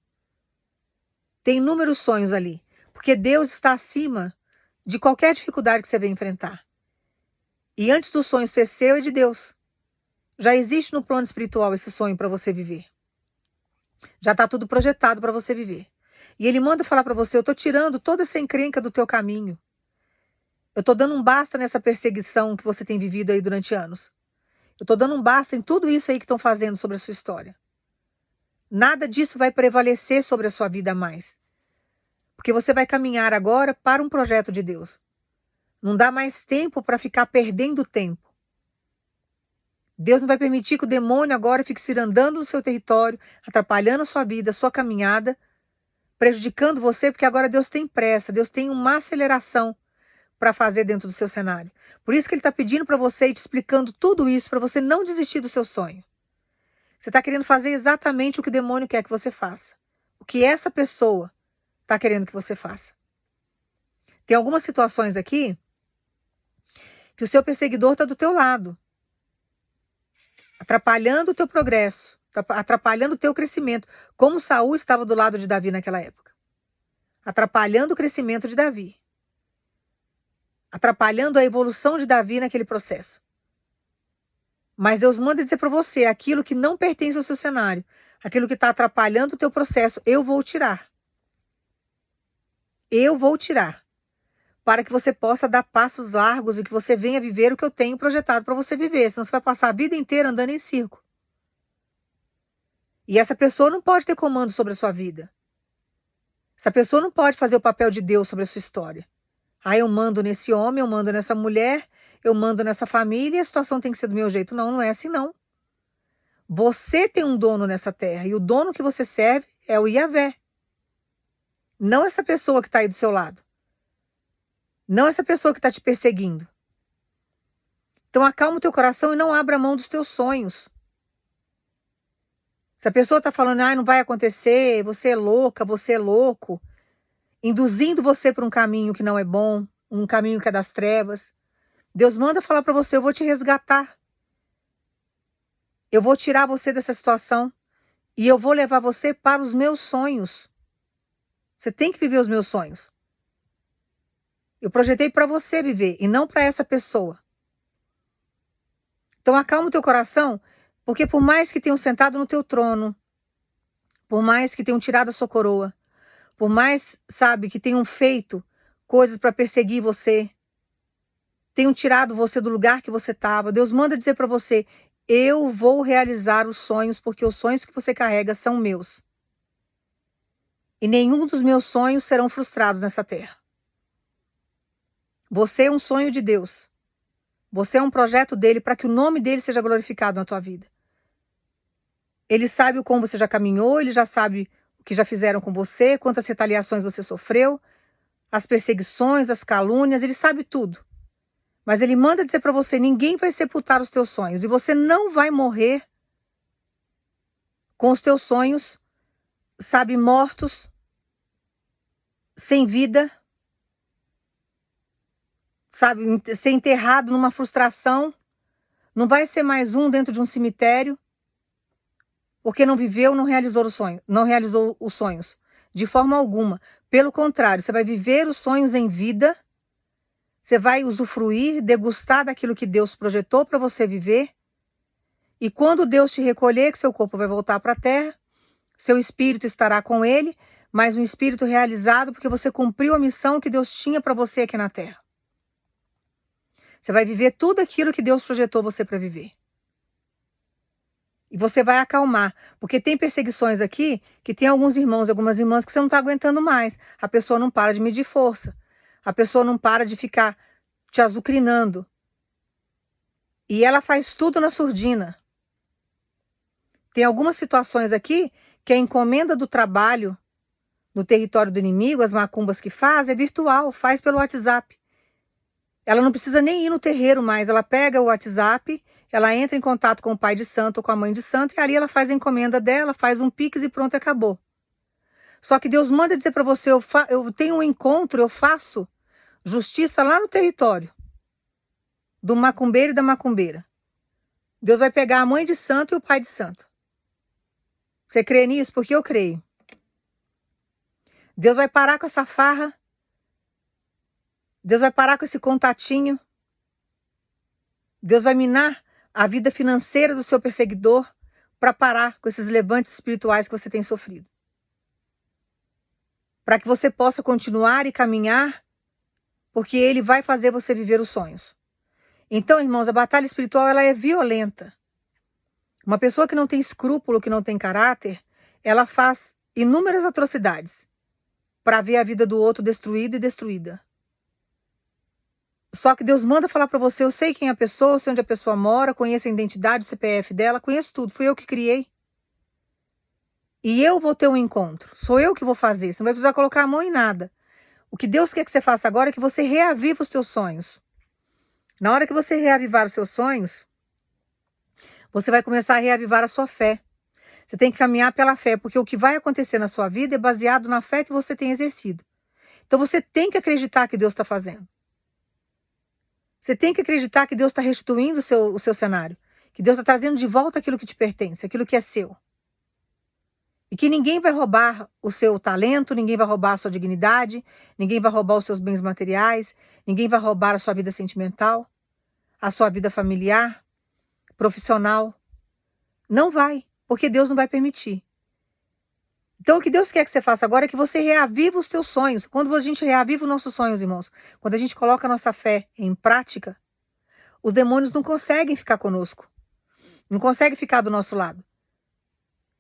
Tem inúmeros sonhos ali, porque Deus está acima de qualquer dificuldade que você venha enfrentar. E antes do sonho ser seu, é de Deus. Já existe no plano espiritual esse sonho para você viver. Já está tudo projetado para você viver. E Ele manda falar para você, eu estou tirando toda essa encrenca do teu caminho. Eu estou dando um basta nessa perseguição que você tem vivido aí durante anos. Eu estou dando um basta em tudo isso aí que estão fazendo sobre a sua história. Nada disso vai prevalecer sobre a sua vida mais. Porque você vai caminhar agora para um projeto de Deus. Não dá mais tempo para ficar perdendo tempo. Deus não vai permitir que o demônio agora fique se andando no seu território, atrapalhando a sua vida, a sua caminhada, prejudicando você, porque agora Deus tem pressa, Deus tem uma aceleração para fazer dentro do seu cenário. Por isso que Ele está pedindo para você e te explicando tudo isso, para você não desistir do seu sonho. Você está querendo fazer exatamente o que o demônio quer que você faça. O que essa pessoa está querendo que você faça. Tem algumas situações aqui que o seu perseguidor está do teu lado, atrapalhando o teu progresso, atrapalhando o teu crescimento, como Saul estava do lado de Davi naquela época. Atrapalhando o crescimento de Davi. Atrapalhando a evolução de Davi naquele processo. Mas Deus manda dizer para você, aquilo que não pertence ao seu cenário, aquilo que está atrapalhando o teu processo, eu vou tirar. Eu vou tirar. Para que você possa dar passos largos e que você venha viver o que eu tenho projetado para você viver. Senão você vai passar a vida inteira andando em circo. E essa pessoa não pode ter comando sobre a sua vida. Essa pessoa não pode fazer o papel de Deus sobre a sua história. Ah, eu mando nesse homem, eu mando nessa mulher, eu mando nessa família e a situação tem que ser do meu jeito. Não, não é assim não. Você tem um dono nessa terra e o dono que você serve é o Yahvé. Não essa pessoa que está aí do seu lado. Não essa pessoa que está te perseguindo. Então acalma o teu coração e não abra mão dos teus sonhos. Se a pessoa está falando, ah, não vai acontecer, você é louca, você é louco, induzindo você para um caminho que não é bom, um caminho que é das trevas, Deus manda falar para você, eu vou te resgatar. Eu vou tirar você dessa situação e eu vou levar você para os meus sonhos. Você tem que viver os meus sonhos. Eu projetei para você viver e não para essa pessoa. Então acalma o teu coração, porque por mais que tenham sentado no teu trono, por mais que tenham tirado a sua coroa, por mais, sabe, que tenham feito coisas para perseguir você, tenham tirado você do lugar que você estava, Deus manda dizer para você, eu vou realizar os sonhos, porque os sonhos que você carrega são meus. E nenhum dos meus sonhos serão frustrados nessa terra. Você é um sonho de Deus. Você é um projeto dele para que o nome dele seja glorificado na tua vida. Ele sabe o como você já caminhou, ele já sabe o que já fizeram com você, quantas retaliações você sofreu, as perseguições, as calúnias, ele sabe tudo. Mas ele manda dizer para você, ninguém vai sepultar os teus sonhos e você não vai morrer com os teus sonhos, sabe, mortos, sem vida, sabe, ser enterrado numa frustração, não vai ser mais um dentro de um cemitério, porque não viveu, não realizou o sonho, não realizou os sonhos, de forma alguma. Pelo contrário, você vai viver os sonhos em vida, você vai usufruir, degustar daquilo que Deus projetou para você viver, e quando Deus te recolher, que seu corpo vai voltar para a terra, seu espírito estará com ele, mas um espírito realizado porque você cumpriu a missão que Deus tinha para você aqui na terra. Você vai viver tudo aquilo que Deus projetou você para viver. E você vai acalmar, porque tem perseguições aqui que tem alguns irmãos, algumas irmãs que você não está aguentando mais. A pessoa não para de medir força. A pessoa não para de ficar te azucrinando. E ela faz tudo na surdina. Tem algumas situações aqui que a encomenda do trabalho no território do inimigo, as macumbas que faz, é virtual, faz pelo WhatsApp. Ela não precisa nem ir no terreiro mais, ela pega o WhatsApp, ela entra em contato com o pai de santo ou com a mãe de santo e ali ela faz a encomenda dela, faz um pix e pronto, acabou. Só que Deus manda dizer para você, eu tenho um encontro, eu faço justiça lá no território do macumbeiro e da macumbeira. Deus vai pegar a mãe de santo e o pai de santo. Você crê nisso? Porque eu creio. Deus vai parar com essa farra. Deus vai parar com esse contatinho. Deus vai minar a vida financeira do seu perseguidor para parar com esses levantes espirituais que você tem sofrido. Para que você possa continuar e caminhar, porque ele vai fazer você viver os sonhos. Então, irmãos, a batalha espiritual ela é violenta. Uma pessoa que não tem escrúpulo, que não tem caráter, ela faz inúmeras atrocidades para ver a vida do outro destruída e destruída. Só que Deus manda falar para você, eu sei quem é a pessoa, eu sei onde a pessoa mora, conheço a identidade, o CPF dela, conheço tudo, fui eu que criei. E eu vou ter um encontro, sou eu que vou fazer, você não vai precisar colocar a mão em nada. O que Deus quer que você faça agora é que você reaviva os teus sonhos. Na hora que você reavivar os seus sonhos, você vai começar a reavivar a sua fé. Você tem que caminhar pela fé, porque o que vai acontecer na sua vida é baseado na fé que você tem exercido. Então você tem que acreditar que Deus está fazendo. Você tem que acreditar que Deus está restituindo o seu cenário. Que Deus está trazendo de volta aquilo que te pertence, aquilo que é seu. E que ninguém vai roubar o seu talento, ninguém vai roubar a sua dignidade, ninguém vai roubar os seus bens materiais, ninguém vai roubar a sua vida sentimental, a sua vida familiar, profissional. Não vai, porque Deus não vai permitir. Então, o que Deus quer que você faça agora é que você reaviva os teus sonhos. Quando a gente reaviva os nossos sonhos, irmãos, quando a gente coloca a nossa fé em prática, os demônios não conseguem ficar conosco. Não conseguem ficar do nosso lado.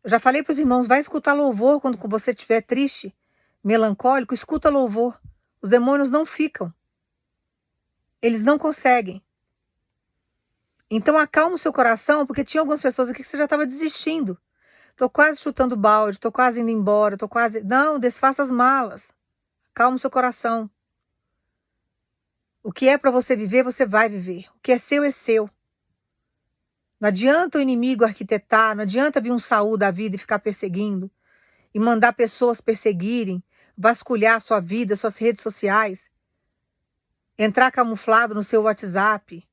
Eu já falei para os irmãos, vai escutar louvor quando você estiver triste, melancólico, escuta louvor. Os demônios não ficam. Eles não conseguem. Então acalma o seu coração, porque tinha algumas pessoas aqui que você já estava desistindo. Tô quase chutando balde, tô quase indo embora, tô quase... Não, desfaça as malas. Calma o seu coração. O que é para você viver, você vai viver. O que é seu, é seu. Não adianta o inimigo arquitetar, não adianta vir um Saul da vida e ficar perseguindo, e mandar pessoas perseguirem, vasculhar sua vida, suas redes sociais, entrar camuflado no seu WhatsApp,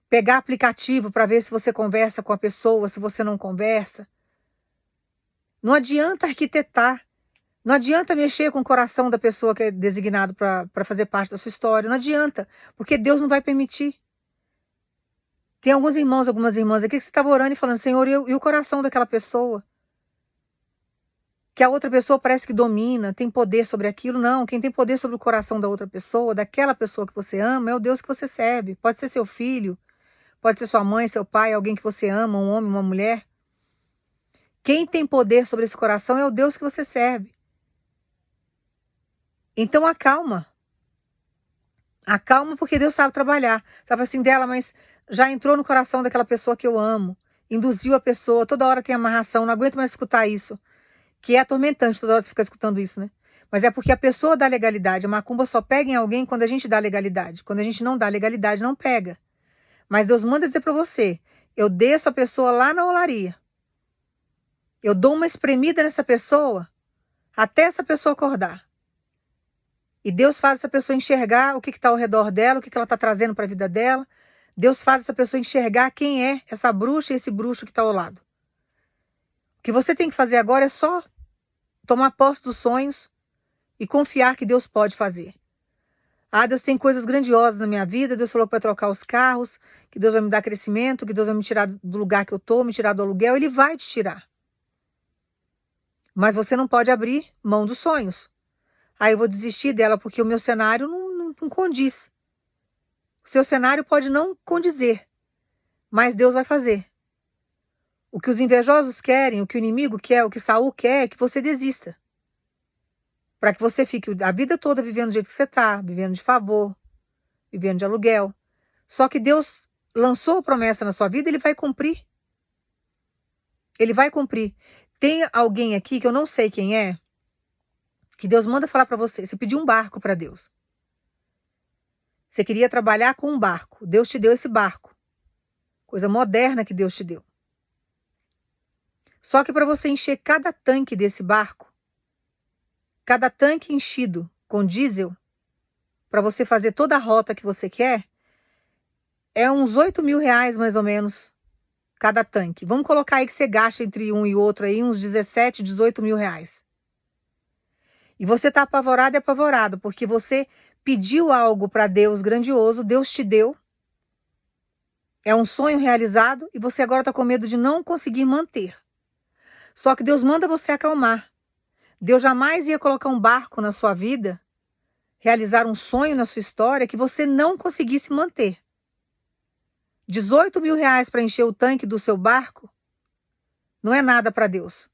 pegar aplicativo para ver se você conversa com a pessoa, se você não conversa. Não adianta arquitetar, não adianta mexer com o coração da pessoa que é designado para fazer parte da sua história, não adianta, porque Deus não vai permitir. Tem alguns irmãos, algumas irmãs aqui que você estava orando e falando, Senhor, e o coração daquela pessoa? Que a outra pessoa parece que domina, tem poder sobre aquilo. Não, quem tem poder sobre o coração da outra pessoa, daquela pessoa que você ama, é o Deus que você serve. Pode ser seu filho, pode ser sua mãe, seu pai, alguém que você ama, um homem, uma mulher. Quem tem poder sobre esse coração é o Deus que você serve. Então acalma. Acalma porque Deus sabe trabalhar. Sabe assim dela, mas já entrou no coração daquela pessoa que eu amo. Induziu a pessoa, toda hora tem amarração, não aguento mais escutar isso. Que é atormentante toda hora você ficar escutando isso, né? Mas é porque a pessoa dá legalidade. A macumba só pega em alguém quando a gente dá legalidade. Quando a gente não dá legalidade, não pega. Mas Deus manda dizer para você, eu desço a pessoa lá na olaria. Eu dou uma espremida nessa pessoa até essa pessoa acordar. E Deus faz essa pessoa enxergar o que está ao redor dela, o que ela está trazendo para a vida dela. Deus faz essa pessoa enxergar quem é essa bruxa e esse bruxo que está ao lado. O que você tem que fazer agora é só tomar posse dos sonhos e confiar que Deus pode fazer. Ah, Deus tem coisas grandiosas na minha vida, Deus falou que vai trocar os carros, que Deus vai me dar crescimento, que Deus vai me tirar do lugar que eu estou, me tirar do aluguel, Ele vai te tirar. Mas você não pode abrir mão dos sonhos. Ah, eu vou desistir dela porque o meu cenário não condiz. O seu cenário pode não condizer, mas Deus vai fazer. O que os invejosos querem, o que o inimigo quer, o que Saul quer é que você desista. Para que você fique a vida toda vivendo do jeito que você está, vivendo de favor, vivendo de aluguel. Só que Deus lançou a promessa na sua vida, Ele vai cumprir. Ele vai cumprir. Tem alguém aqui que eu não sei quem é, que Deus manda falar para você. Você pediu um barco para Deus. Você queria trabalhar com um barco. Deus te deu esse barco. Coisa moderna que Deus te deu. Só que para você encher cada tanque desse barco, cada tanque enchido com diesel, para você fazer toda a rota que você quer, é uns 8 mil reais mais ou menos, cada tanque. Vamos colocar aí que você gasta entre um e outro aí uns 17, 18 mil reais. E você está apavorado e apavorado, porque você pediu algo para Deus grandioso, Deus te deu. É um sonho realizado e você agora está com medo de não conseguir manter. Só que Deus manda você acalmar. Deus jamais ia colocar um barco na sua vida, realizar um sonho na sua história que você não conseguisse manter. 18 mil reais para encher o tanque do seu barco não é nada para Deus.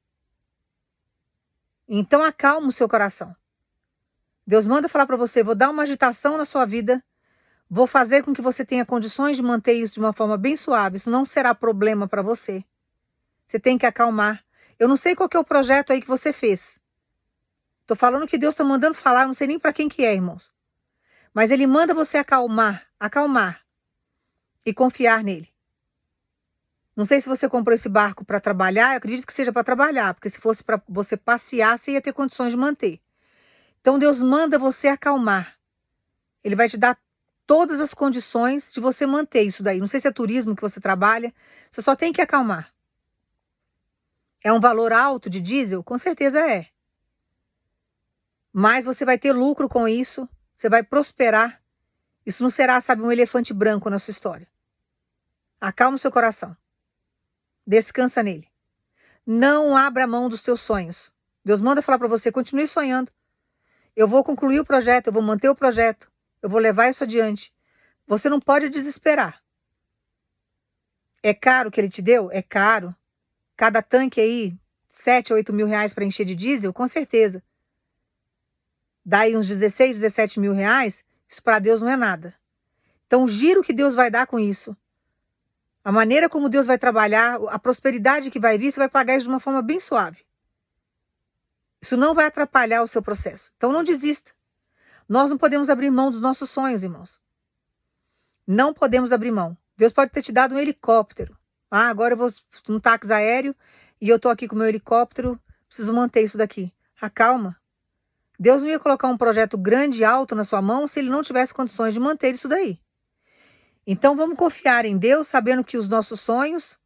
Então acalma o seu coração. Deus manda falar para você, vou dar uma agitação na sua vida, vou fazer com que você tenha condições de manter isso de uma forma bem suave, isso não será problema para você. Você tem que acalmar. Eu não sei qual que é o projeto aí que você fez. Tô falando que Deus está mandando falar, não sei nem para quem que é, irmãos. Mas Ele manda você acalmar e confiar nele. Não sei se você comprou esse barco para trabalhar, eu acredito que seja para trabalhar, porque se fosse para você passear, você ia ter condições de manter. Então Deus manda você acalmar. Ele vai te dar todas as condições de você manter isso daí. Não sei se é turismo que você trabalha, você só tem que acalmar. É um valor alto de diesel? Com certeza é. Mas você vai ter lucro com isso, você vai prosperar. Isso não será, sabe, um elefante branco na sua história. Acalma o seu coração. Descansa nele. Não abra mão dos teus sonhos. Deus manda falar para você, continue sonhando. Eu vou concluir o projeto, eu vou manter o projeto, eu vou levar isso adiante. Você não pode desesperar. É caro o que Ele te deu? É caro. Cada tanque aí, 7 a 8 mil reais para encher de diesel, com certeza. Dá aí uns 16, 17 mil reais, isso para Deus não é nada. Então o giro que Deus vai dar com isso, a maneira como Deus vai trabalhar, a prosperidade que vai vir, você vai pagar isso de uma forma bem suave. Isso não vai atrapalhar o seu processo. Então não desista. Nós não podemos abrir mão dos nossos sonhos, irmãos. Não podemos abrir mão. Deus pode ter te dado um helicóptero. Ah, agora eu vou num táxi aéreo e eu tô aqui com o meu helicóptero, preciso manter isso daqui. Acalma. Deus não ia colocar um projeto grande e alto na sua mão se ele não tivesse condições de manter isso daí. Então vamos confiar em Deus, sabendo que os nossos sonhos,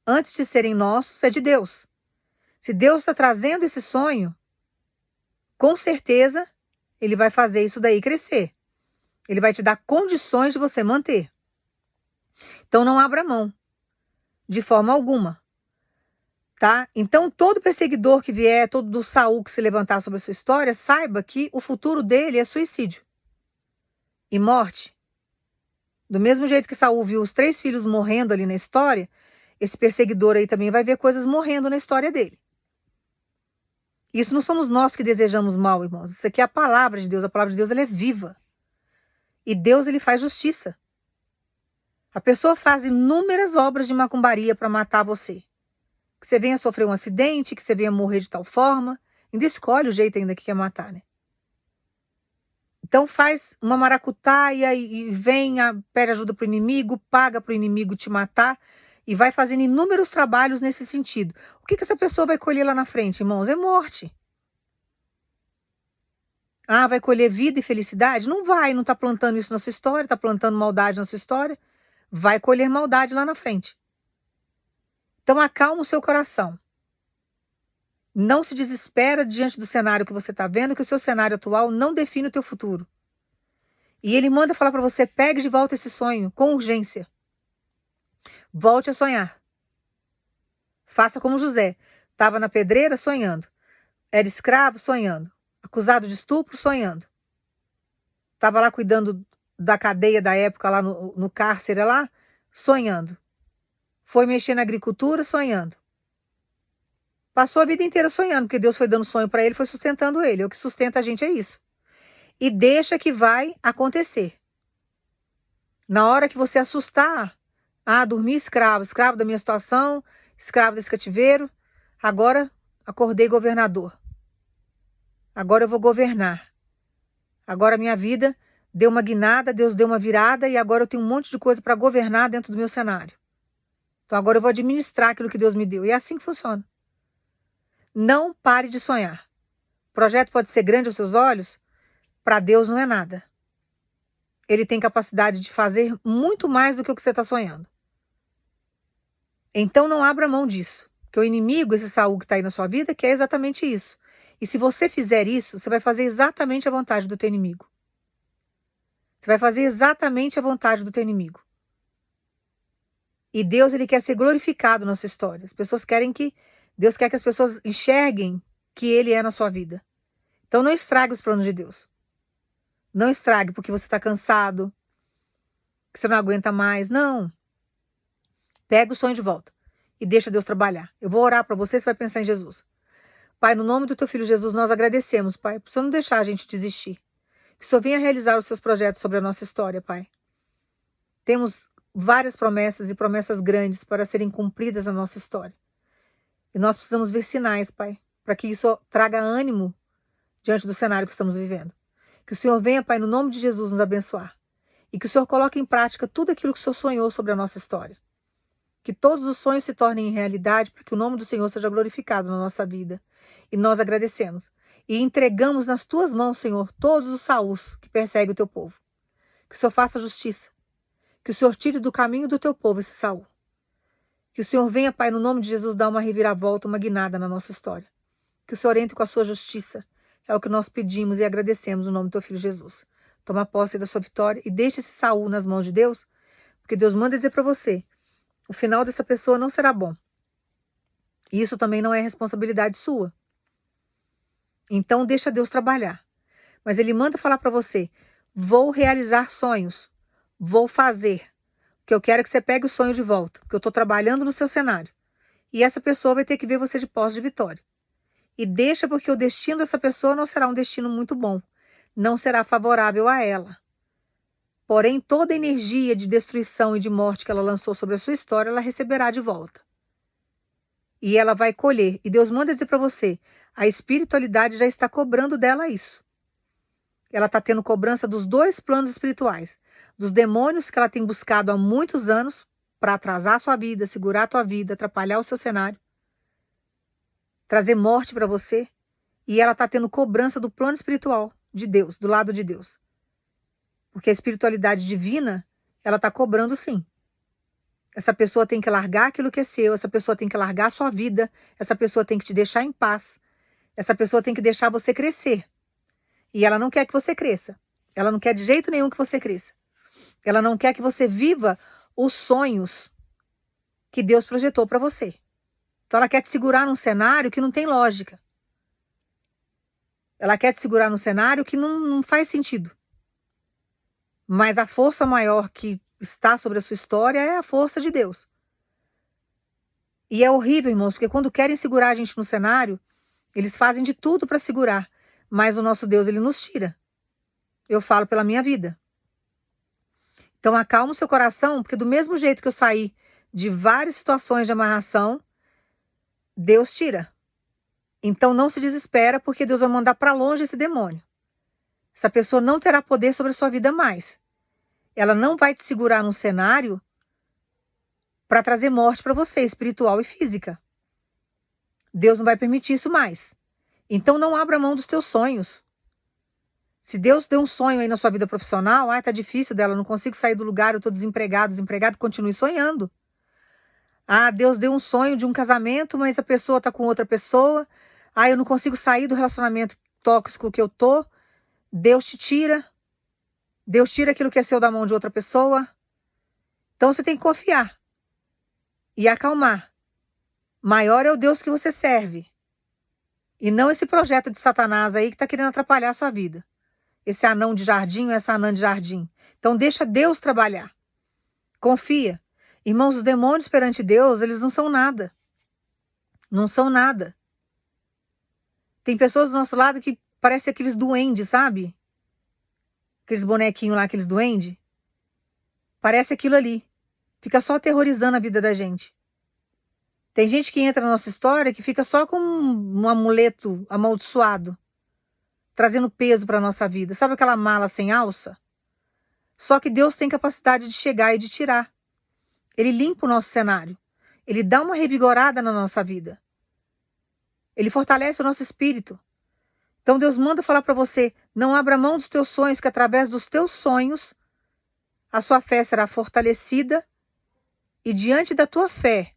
antes de serem nossos, é de Deus. Se Deus está trazendo esse sonho, com certeza ele vai fazer isso daí crescer. Ele vai te dar condições de você manter. Então não abra mão, de forma alguma. Tá? Então todo perseguidor que vier, todo do Saul que se levantar sobre a sua história, saiba que o futuro dele é suicídio e morte. Do mesmo jeito que Saul viu os 3 filhos morrendo ali na história, esse perseguidor aí também vai ver coisas morrendo na história dele. Isso não somos nós que desejamos mal, irmãos. Isso aqui é a palavra de Deus. A palavra de Deus ela é viva. E Deus ele faz justiça. A pessoa faz inúmeras obras de macumbaria para matar você. Que você venha sofrer um acidente, que você venha morrer de tal forma. Ainda escolhe o jeito ainda que quer matar, né? Então faz uma maracutaia e vem, pede ajuda para o inimigo, paga para o inimigo te matar e vai fazendo inúmeros trabalhos nesse sentido. O que essa pessoa vai colher lá na frente, irmãos? É morte. Ah, vai colher vida e felicidade? Não vai, não está plantando isso na sua história, está plantando maldade na sua história. Vai colher maldade lá na frente. Então acalma o seu coração. Não se desespera diante do cenário que você está vendo, que o seu cenário atual não define o teu futuro. E ele manda falar para você, pegue de volta esse sonho, com urgência. Volte a sonhar. Faça como José. Estava na pedreira, sonhando. Era escravo, sonhando. Acusado de estupro, sonhando. Estava lá cuidando da cadeia da época, lá no cárcere, lá, sonhando. Foi mexer na agricultura, sonhando. Passou a vida inteira sonhando, porque Deus foi dando sonho para ele, foi sustentando ele. O que sustenta a gente é isso. E deixa que vai acontecer. Na hora que você assustar, dormi escravo da minha situação, escravo desse cativeiro, agora acordei governador. Agora eu vou governar. Agora a minha vida deu uma guinada, Deus deu uma virada e agora eu tenho um monte de coisa para governar dentro do meu cenário. Então agora eu vou administrar aquilo que Deus me deu. E é assim que funciona. Não pare de sonhar. O projeto pode ser grande aos seus olhos, para Deus não é nada. Ele tem capacidade de fazer muito mais do que o que você está sonhando. Então não abra mão disso. Porque o inimigo, esse Saul que está aí na sua vida, quer exatamente isso. E se você fizer isso, você vai fazer exatamente a vontade do teu inimigo. Você vai fazer exatamente a vontade do teu inimigo. E Deus, ele quer ser glorificado na sua história. As pessoas querem Deus quer que as pessoas enxerguem que ele é na sua vida. Então não estrague os planos de Deus. Não estrague porque você está cansado, que você não aguenta mais. Não. Pega o sonho de volta e deixa Deus trabalhar. Eu vou orar para você, você vai pensar em Jesus. Pai, no nome do teu filho Jesus, nós agradecemos, Pai, por o Senhor não deixar a gente desistir. Que o Senhor venha realizar os seus projetos sobre a nossa história, Pai. Temos várias promessas e promessas grandes para serem cumpridas na nossa história. E nós precisamos ver sinais, Pai, para que isso traga ânimo diante do cenário que estamos vivendo. Que o Senhor venha, Pai, no nome de Jesus, nos abençoar. E que o Senhor coloque em prática tudo aquilo que o Senhor sonhou sobre a nossa história. Que todos os sonhos se tornem realidade para que o nome do Senhor seja glorificado na nossa vida. E nós agradecemos. E entregamos nas tuas mãos, Senhor, todos os Saús que perseguem o teu povo. Que o Senhor faça justiça. Que o Senhor tire do caminho do teu povo esse Saul. Que o Senhor venha, Pai, no nome de Jesus, dar uma reviravolta, uma guinada na nossa história. Que o Senhor entre com a sua justiça. É o que nós pedimos e agradecemos no nome do teu filho Jesus. Toma posse da sua vitória e deixe esse Saul nas mãos de Deus, porque Deus manda dizer para você, o final dessa pessoa não será bom. E isso também não é responsabilidade sua. Então deixa Deus trabalhar. Mas ele manda falar para você, vou realizar sonhos, vou fazer. O que eu quero é que você pegue o sonho de volta, porque eu estou trabalhando no seu cenário. e essa pessoa vai ter que ver você de posse de vitória. E deixa, porque o destino dessa pessoa não será um destino muito bom, não será favorável a ela. Porém, toda a energia de destruição e de morte que ela lançou sobre a sua história, ela receberá de volta. E ela vai colher. E Deus manda dizer para você, a espiritualidade já está cobrando dela isso. Ela está tendo cobrança dos dois planos espirituais. Dos demônios que ela tem buscado há muitos anos para atrasar a sua vida, segurar a tua vida, atrapalhar o seu cenário, trazer morte para você. E ela está tendo cobrança do plano espiritual de Deus, do lado de Deus. Porque a espiritualidade divina, ela está cobrando sim. Essa pessoa tem que largar aquilo que é seu, essa pessoa tem que largar a sua vida, essa pessoa tem que te deixar em paz, essa pessoa tem que deixar você crescer. E ela não quer que você cresça. Ela não quer de jeito nenhum que você cresça. Ela não quer que você viva os sonhos que Deus projetou para você. Então ela quer te segurar num cenário que não tem lógica. Ela quer te segurar num cenário que não faz sentido. Mas a força maior que está sobre a sua história é a força de Deus. E é horrível, irmãos, porque quando querem segurar a gente no cenário, eles fazem de tudo para segurar. Mas o nosso Deus, ele nos tira. Eu falo pela minha vida. Então acalma o seu coração, porque do mesmo jeito que eu saí de várias situações de amarração, Deus tira. Então não se desespera, porque Deus vai mandar para longe esse demônio. Essa pessoa não terá poder sobre a sua vida mais. Ela não vai te segurar num cenário para trazer morte para você, espiritual e física. Deus não vai permitir isso mais. Então não abra mão dos teus sonhos. Se Deus deu um sonho aí na sua vida profissional, tá difícil dela, não consigo sair do lugar, eu tô desempregado, continue sonhando. Deus deu um sonho de um casamento, mas a pessoa tá com outra pessoa. Eu não consigo sair do relacionamento tóxico que eu tô. Deus te tira. Deus tira aquilo que é seu da mão de outra pessoa. Então você tem que confiar e acalmar. Maior é o Deus que você serve. E não esse projeto de Satanás aí que tá querendo atrapalhar a sua vida. Esse anão de jardim ou essa anã de jardim. Então deixa Deus trabalhar. Confia. Irmãos, os demônios perante Deus, eles não são nada. Não são nada. Tem pessoas do nosso lado que parecem aqueles duendes, sabe? Aqueles bonequinhos lá, aqueles duendes. Parece aquilo ali. Fica só aterrorizando a vida da gente. Tem gente que entra na nossa história que fica só com um amuleto amaldiçoado, trazendo peso para a nossa vida. Sabe aquela mala sem alça? Só que Deus tem capacidade de chegar e de tirar. Ele limpa o nosso cenário. Ele dá uma revigorada na nossa vida. Ele fortalece o nosso espírito. Então Deus manda falar para você, não abra mão dos teus sonhos, que através dos teus sonhos, a sua fé será fortalecida. E diante da tua fé,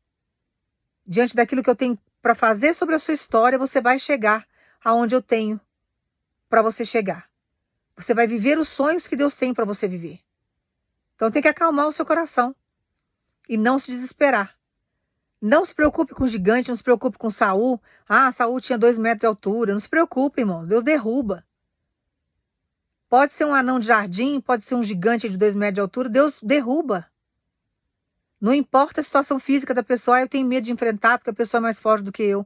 diante daquilo que eu tenho para fazer sobre a sua história, você vai chegar aonde eu tenho para você chegar. Você vai viver os sonhos que Deus tem para você viver. Então tem que acalmar o seu coração e não se desesperar. Não se preocupe com o gigante, não se preocupe com Saul. Saul tinha 2 metros de altura. Não se preocupe, irmão. Deus derruba. Pode ser um anão de jardim, pode ser um gigante de 2 metros de altura. Deus derruba. Não importa a situação física da pessoa, eu tenho medo de enfrentar porque a pessoa é mais forte do que eu.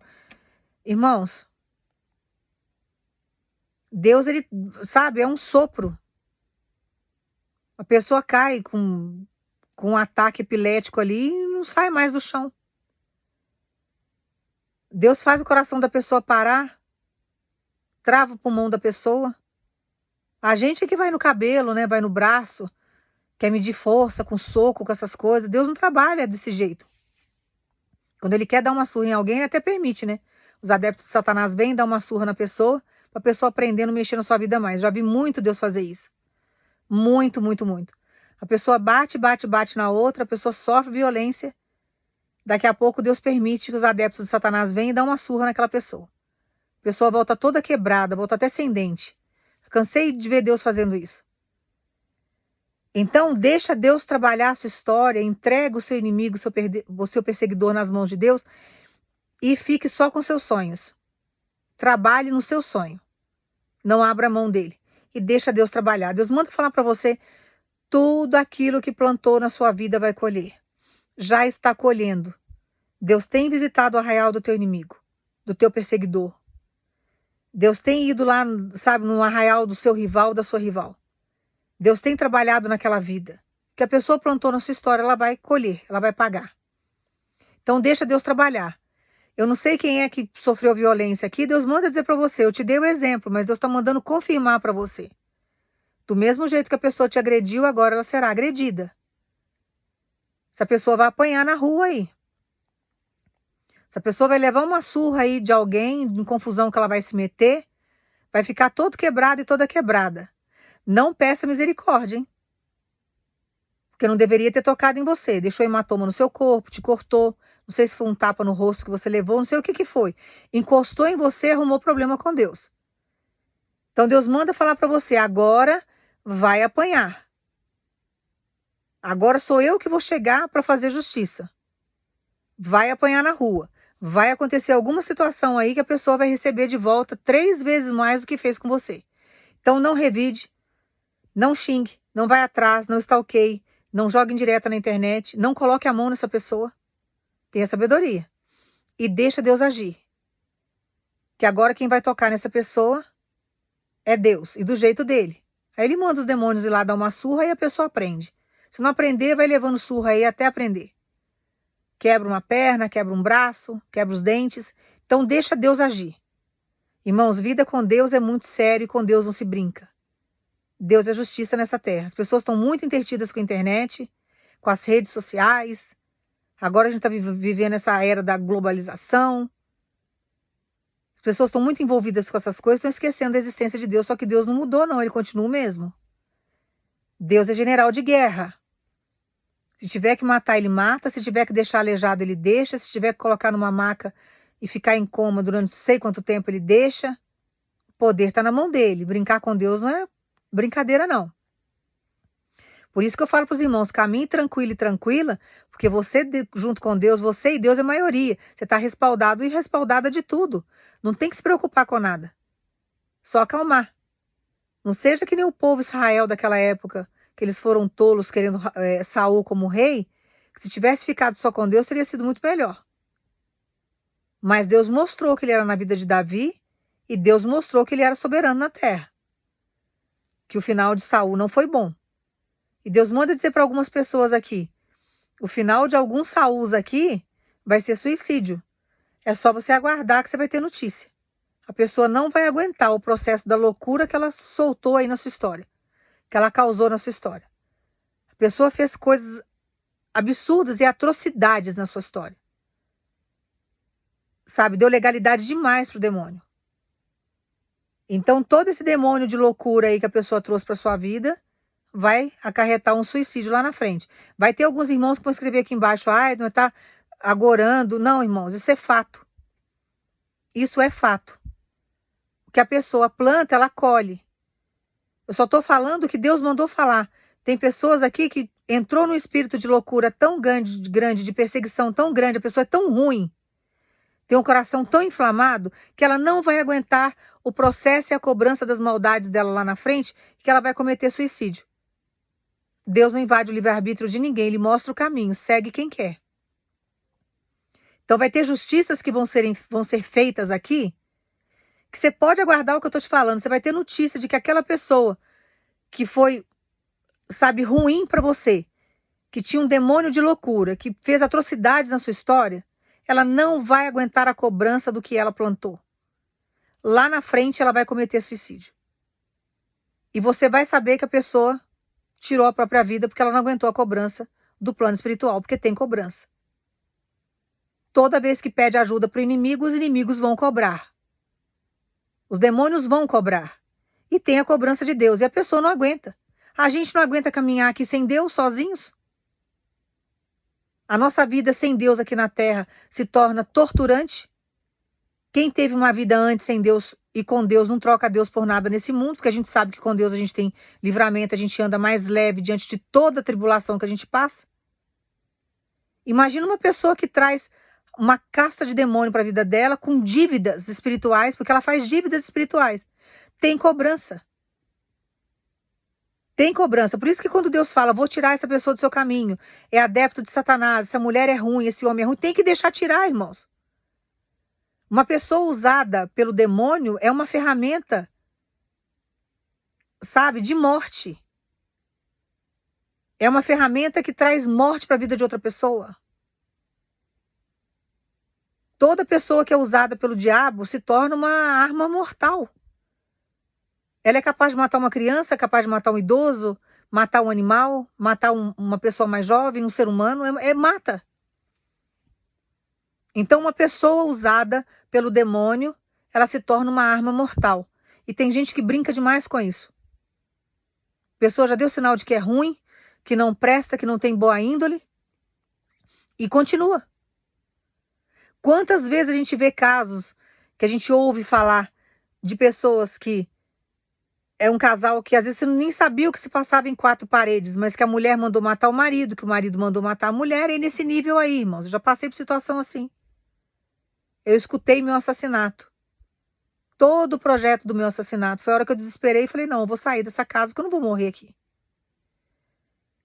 Irmãos, Deus, ele, sabe, é um sopro. A pessoa cai com um ataque epilético ali e não sai mais do chão. Deus faz o coração da pessoa parar, trava o pulmão da pessoa. A gente é que vai no cabelo, né? Vai no braço, quer medir força com soco, com essas coisas. Deus não trabalha desse jeito. Quando ele quer dar uma surra em alguém, ele até permite, né? Os adeptos de Satanás vêm dar uma surra na pessoa, para a pessoa aprender a não mexer na sua vida mais. Já vi muito Deus fazer isso. Muito, muito, muito. A pessoa bate na outra, a pessoa sofre violência. Daqui a pouco Deus permite que os adeptos de Satanás venham e dão uma surra naquela pessoa. A pessoa volta toda quebrada, volta até sem dente. Cansei de ver Deus fazendo isso. Então, deixa Deus trabalhar a sua história, entrega o seu inimigo, o seu perseguidor nas mãos de Deus e fique só com seus sonhos. Trabalhe no seu sonho. Não abra mão dele. E deixa Deus trabalhar. Deus manda falar para você, tudo aquilo que plantou na sua vida vai colher. Já está colhendo. Deus tem visitado o arraial do teu inimigo, do teu perseguidor. Deus tem ido lá, sabe, no arraial do seu rival, da sua rival. Deus tem trabalhado naquela vida. O que a pessoa plantou na sua história, ela vai colher, ela vai pagar. Então deixa Deus trabalhar. Eu não sei quem é que sofreu violência aqui, Deus manda dizer para você, eu te dei o exemplo, mas Deus está mandando confirmar para você. Do mesmo jeito que a pessoa te agrediu, agora ela será agredida. Essa pessoa vai apanhar na rua aí. Essa pessoa vai levar uma surra aí de alguém, em confusão que ela vai se meter, vai ficar todo quebrado e toda quebrada. Não peça misericórdia, hein? Porque não deveria ter tocado em você. Deixou hematoma no seu corpo, te cortou. Não sei se foi um tapa no rosto que você levou, não sei o que que foi. Encostou em você, arrumou problema com Deus. Então Deus manda falar para você, agora vai apanhar. Agora sou eu que vou chegar para fazer justiça. Vai apanhar na rua. Vai acontecer alguma situação aí que a pessoa vai receber de volta 3 vezes mais do que fez com você. Então não revide, não xingue, não vai atrás, não stalkeie, não jogue indireta na internet, não coloque a mão nessa pessoa. Tenha sabedoria. E deixa Deus agir. Que agora quem vai tocar nessa pessoa é Deus, e do jeito dele. Aí ele manda os demônios ir lá dar uma surra e a pessoa aprende. Se não aprender, vai levando surra aí até aprender. Quebra uma perna, quebra um braço, quebra os dentes. Então deixa Deus agir. Irmãos, vida com Deus é muito sério e com Deus não se brinca. Deus é justiça nessa terra. As pessoas estão muito entretidas com a internet, com as redes sociais. Agora a gente está vivendo essa era da globalização. As pessoas estão muito envolvidas com essas coisas, estão esquecendo da existência de Deus, só que Deus não mudou não, ele continua o mesmo. Deus é general de guerra. Se tiver que matar, ele mata. Se tiver que deixar aleijado, ele deixa. Se tiver que colocar numa maca e ficar em coma durante não sei quanto tempo, ele deixa. O poder está na mão dele. Brincar com Deus não é brincadeira, não. Por isso que eu falo para os irmãos, caminhe tranquilo e tranquila, porque você, junto com Deus, você e Deus é maioria. Você está respaldado e respaldada de tudo. Não tem que se preocupar com nada. Só acalmar. Não seja que nem o povo Israel daquela época, que eles foram tolos querendo Saul como rei, que se tivesse ficado só com Deus, teria sido muito melhor. Mas Deus mostrou que ele era na vida de Davi, e Deus mostrou que ele era soberano na terra. Que o final de Saul não foi bom. E Deus manda dizer para algumas pessoas aqui, o final de alguns Sauls aqui vai ser suicídio. É só você aguardar que você vai ter notícia. A pessoa não vai aguentar o processo da loucura que ela soltou aí na sua história, que ela causou na sua história. A pessoa fez coisas absurdas e atrocidades na sua história. Sabe, deu legalidade demais pro demônio. Então todo esse demônio de loucura aí que a pessoa trouxe para sua vida vai acarretar um suicídio lá na frente. Vai ter alguns irmãos que vão escrever aqui embaixo, ai, não está agorando. Não, irmãos, isso é fato. Isso é fato. O que a pessoa planta, ela colhe. Eu só estou falando o que Deus mandou falar. Tem pessoas aqui que entrou no espírito de loucura tão grande, de perseguição tão grande, a pessoa é tão ruim, tem um coração tão inflamado, que ela não vai aguentar o processo e a cobrança das maldades dela lá na frente, que ela vai cometer suicídio. Deus não invade o livre-arbítrio de ninguém, ele mostra o caminho, segue quem quer. Então vai ter justiças que vão ser feitas aqui, que você pode aguardar o que eu estou te falando. Você vai ter notícia de que aquela pessoa que foi, sabe, ruim para você, que tinha um demônio de loucura, que fez atrocidades na sua história, ela não vai aguentar a cobrança do que ela plantou. Lá na frente ela vai cometer suicídio. E você vai saber que a pessoa tirou a própria vida porque ela não aguentou a cobrança do plano espiritual, porque tem cobrança. Toda vez que pede ajuda para o inimigo, os inimigos vão cobrar. Os demônios vão cobrar. E tem a cobrança de Deus. E a pessoa não aguenta. A gente não aguenta caminhar aqui sem Deus, sozinhos. A nossa vida sem Deus aqui na terra se torna torturante. Quem teve uma vida antes sem Deus e com Deus não troca Deus por nada nesse mundo, porque a gente sabe que com Deus a gente tem livramento, a gente anda mais leve diante de toda a tribulação que a gente passa. Imagina uma pessoa que traz uma casta de demônio para a vida dela com dívidas espirituais, porque ela faz dívidas espirituais. Tem cobrança. Tem cobrança. Por isso que quando Deus fala, vou tirar essa pessoa do seu caminho, é adepto de Satanás, essa mulher é ruim, esse homem é ruim, tem que deixar tirar, irmãos. Uma pessoa usada pelo demônio é uma ferramenta, sabe, de morte. É uma ferramenta que traz morte para a vida de outra pessoa. Toda pessoa que é usada pelo diabo se torna uma arma mortal. Ela é capaz de matar uma criança, é capaz de matar um idoso, matar um animal, matar uma pessoa mais jovem, um ser humano, mata. Então, uma pessoa usada pelo demônio, ela se torna uma arma mortal. E tem gente que brinca demais com isso. A pessoa já deu sinal de que é ruim, que não presta, que não tem boa índole, e continua. Quantas vezes a gente vê casos que a gente ouve falar de pessoas que é um casal que às vezes você nem sabia o que se passava em quatro paredes, mas que a mulher mandou matar o marido, que o marido mandou matar a mulher, e nesse nível aí, irmãos, eu já passei por situação assim. Eu escutei meu assassinato. Todo o projeto do meu assassinato. Foi a hora que eu desesperei e falei, não, eu vou sair dessa casa porque eu não vou morrer aqui.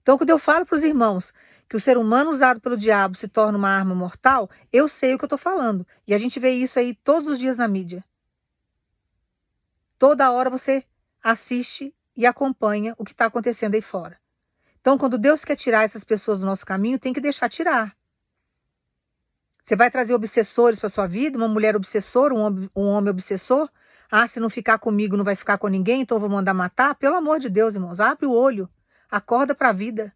Então, quando eu falo para os irmãos que o ser humano usado pelo diabo se torna uma arma mortal, eu sei o que eu estou falando. E a gente vê isso aí todos os dias na mídia. Toda hora você assiste e acompanha o que está acontecendo aí fora. Então, quando Deus quer tirar essas pessoas do nosso caminho, tem que deixar tirar. Você vai trazer obsessores para sua vida, uma mulher obsessora, um homem obsessor? Ah, se não ficar comigo, não vai ficar com ninguém, então eu vou mandar matar? Pelo amor de Deus, irmãos, abre o olho, acorda para a vida.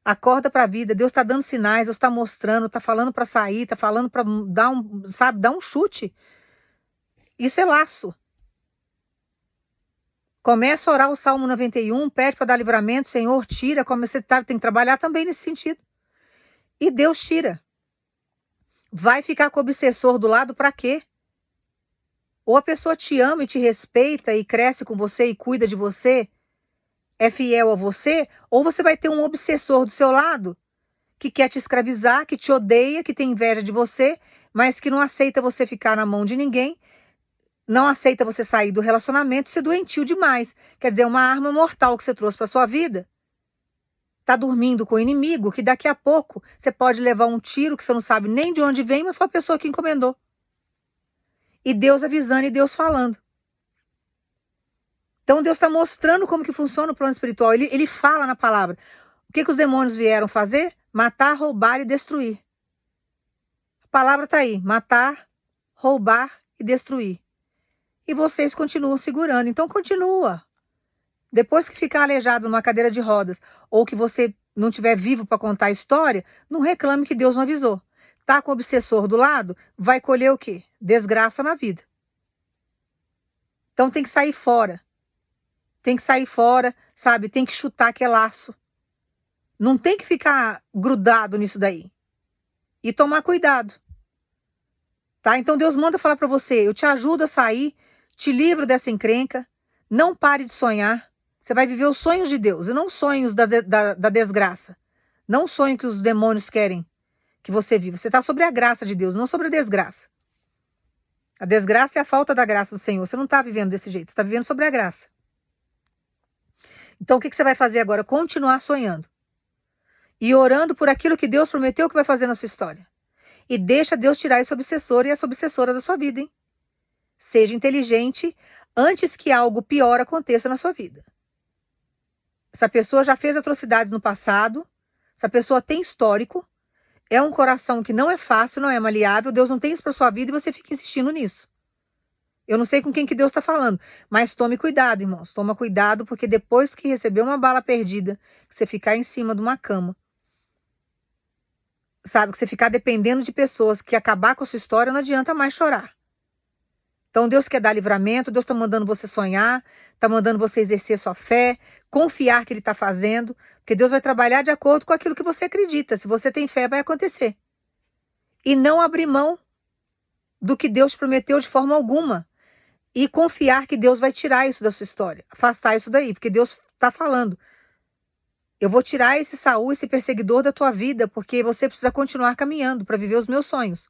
Acorda para a vida, Deus está dando sinais, Deus está mostrando, está falando para sair, está falando para dar um chute. Isso é laço. Começa a orar o Salmo 91, pede para dar livramento, Senhor, tira, tem que trabalhar também nesse sentido. E Deus tira. Vai ficar com o obsessor do lado para quê? Ou a pessoa te ama e te respeita e cresce com você e cuida de você, é fiel a você, ou você vai ter um obsessor do seu lado que quer te escravizar, que te odeia, que tem inveja de você, mas que não aceita você ficar na mão de ninguém, não aceita você sair do relacionamento, ser doentio demais. Quer dizer, uma arma mortal que você trouxe para sua vida. Tá dormindo com o inimigo, que daqui a pouco você pode levar um tiro que você não sabe nem de onde vem, mas foi a pessoa que encomendou. E Deus avisando e Deus falando. Então Deus está mostrando como que funciona o plano espiritual. Ele fala na palavra. O que os demônios vieram fazer? Matar, roubar e destruir. A palavra está aí. Matar, roubar e destruir. E vocês continuam segurando. Então continua. Depois que ficar aleijado numa cadeira de rodas, ou que você não estiver vivo para contar a história, não reclame que Deus não avisou. Tá com o obsessor do lado, vai colher o quê? Desgraça na vida. Então tem que sair fora. Tem que sair fora, sabe? Tem que chutar que é laço. Não tem que ficar grudado nisso daí. E tomar cuidado. Tá? Então Deus manda falar para você, eu te ajudo a sair, te livro dessa encrenca, não pare de sonhar. Você vai viver os sonhos de Deus e não sonhos da desgraça. Não sonho que os demônios querem que você viva. Você está sobre a graça de Deus, não sobre a desgraça. A desgraça é a falta da graça do Senhor. Você não está vivendo desse jeito, você está vivendo sobre a graça. Então o que você vai fazer agora? Continuar sonhando. E orando por aquilo que Deus prometeu que vai fazer na sua história. E deixa Deus tirar esse obsessor e essa obsessora da sua vida, hein? Seja inteligente antes que algo pior aconteça na sua vida. Essa pessoa já fez atrocidades no passado, essa pessoa tem histórico, é um coração que não é fácil, não é maleável, Deus não tem isso para sua vida e você fica insistindo nisso. Eu não sei com quem que Deus está falando, mas tome cuidado, irmãos, toma cuidado, porque depois que receber uma bala perdida, que você ficar em cima de uma cama, sabe, que você ficar dependendo de pessoas que acabar com a sua história, não adianta mais chorar. Então Deus quer dar livramento, Deus está mandando você sonhar, está mandando você exercer sua fé, confiar que Ele está fazendo, porque Deus vai trabalhar de acordo com aquilo que você acredita. Se você tem fé, vai acontecer. E não abrir mão do que Deus prometeu de forma alguma. E confiar que Deus vai tirar isso da sua história, afastar isso daí, porque Deus está falando. Eu vou tirar esse Saul, esse perseguidor da tua vida, porque você precisa continuar caminhando para viver os meus sonhos.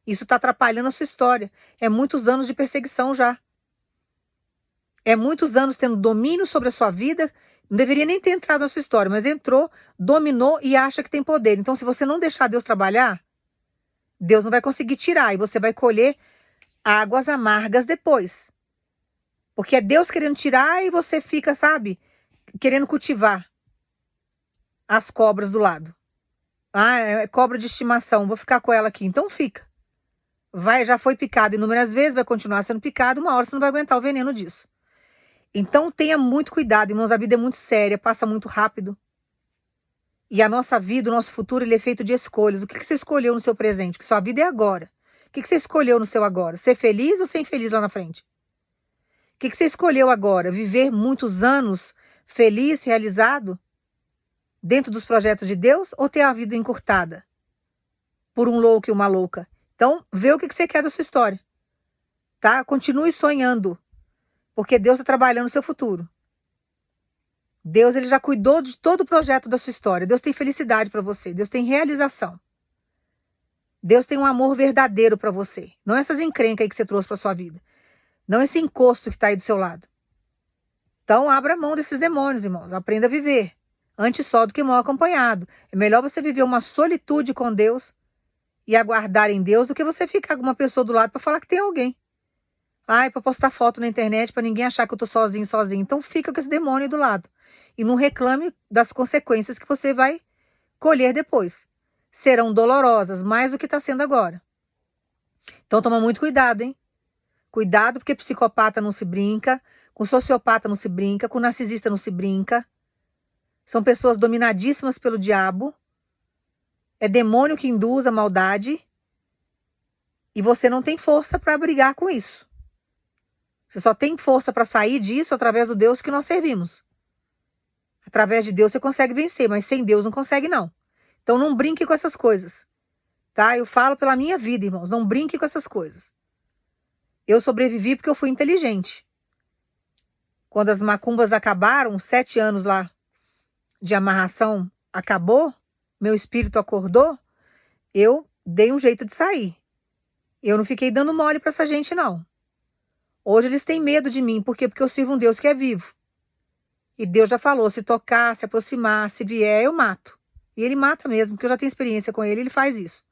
Isso está atrapalhando a sua história. É muitos anos de perseguição já. É muitos anos tendo domínio sobre a sua vida. Não deveria nem ter entrado na sua história, mas entrou, dominou e acha que tem poder. Então, se você não deixar Deus trabalhar, Deus não vai conseguir tirar e você vai colher águas amargas depois. Porque é Deus querendo tirar e você fica, sabe, querendo cultivar as cobras do lado. Ah, é cobra de estimação, vou ficar com ela aqui. Então fica. Vai, já foi picado inúmeras vezes, vai continuar sendo picado, uma hora você não vai aguentar o veneno disso. Então tenha muito cuidado, irmãos, a vida é muito séria, passa muito rápido. E a nossa vida, o nosso futuro, ele é feito de escolhas. O que você escolheu no seu presente? Que sua vida é agora. O que você escolheu no seu agora? Ser feliz ou ser infeliz lá na frente? O que você escolheu agora? Viver muitos anos feliz, realizado, dentro dos projetos de Deus, ou ter a vida encurtada por um louco e uma louca? Então, vê o que você quer da sua história, tá? Continue sonhando, porque Deus está trabalhando no seu futuro. Deus, ele já cuidou de todo o projeto da sua história. Deus tem felicidade para você. Deus tem realização. Deus tem um amor verdadeiro para você. Não essas encrencas aí que você trouxe para sua vida. Não esse encosto que está aí do seu lado. Então, abra mão desses demônios, irmãos. Aprenda a viver. Antes só do que mal acompanhado. É melhor você viver uma solitude com Deus e aguardar em Deus do que você ficar com uma pessoa do lado para falar que tem alguém. Ai, para postar foto na internet para ninguém achar que eu tô sozinho. Então fica com esse demônio do lado. E não reclame das consequências que você vai colher depois. Serão dolorosas, mais do que está sendo agora. Então toma muito cuidado, hein? Cuidado, porque psicopata não se brinca, com sociopata não se brinca, com narcisista não se brinca. São pessoas dominadíssimas pelo diabo. É demônio que induz a maldade. E você não tem força para brigar com isso. Você só tem força para sair disso através do Deus que nós servimos. Através de Deus você consegue vencer, mas sem Deus não consegue, não. Então não brinque com essas coisas, tá? Eu falo pela minha vida, irmãos, não brinque com essas coisas. Eu sobrevivi porque eu fui inteligente. Quando as macumbas acabaram, 7 anos lá de amarração acabou, meu espírito acordou, eu dei um jeito de sair. Eu não fiquei dando mole para essa gente, não. Hoje eles têm medo de mim, por quê? Porque eu sirvo um Deus que é vivo. E Deus já falou, se tocar, se aproximar, se vier, eu mato. E ele mata mesmo, porque eu já tenho experiência com ele faz isso.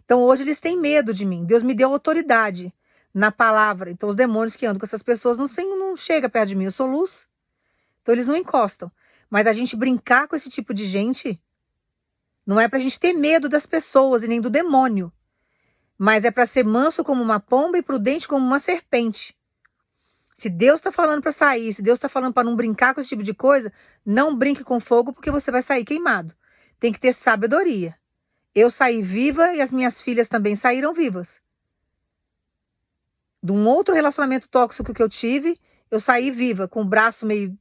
Então hoje eles têm medo de mim. Deus me deu autoridade na palavra. Então os demônios que andam com essas pessoas não chegam perto de mim. Eu sou luz. Então eles não encostam. Mas a gente brincar com esse tipo de gente, não é pra gente ter medo das pessoas e nem do demônio. Mas é para ser manso como uma pomba e prudente como uma serpente. Se Deus está falando para sair, se Deus está falando para não brincar com esse tipo de coisa, não brinque com fogo porque você vai sair queimado. Tem que ter sabedoria. Eu saí viva e as minhas filhas também saíram vivas. De um outro relacionamento tóxico que eu tive, eu saí viva, com o braço meio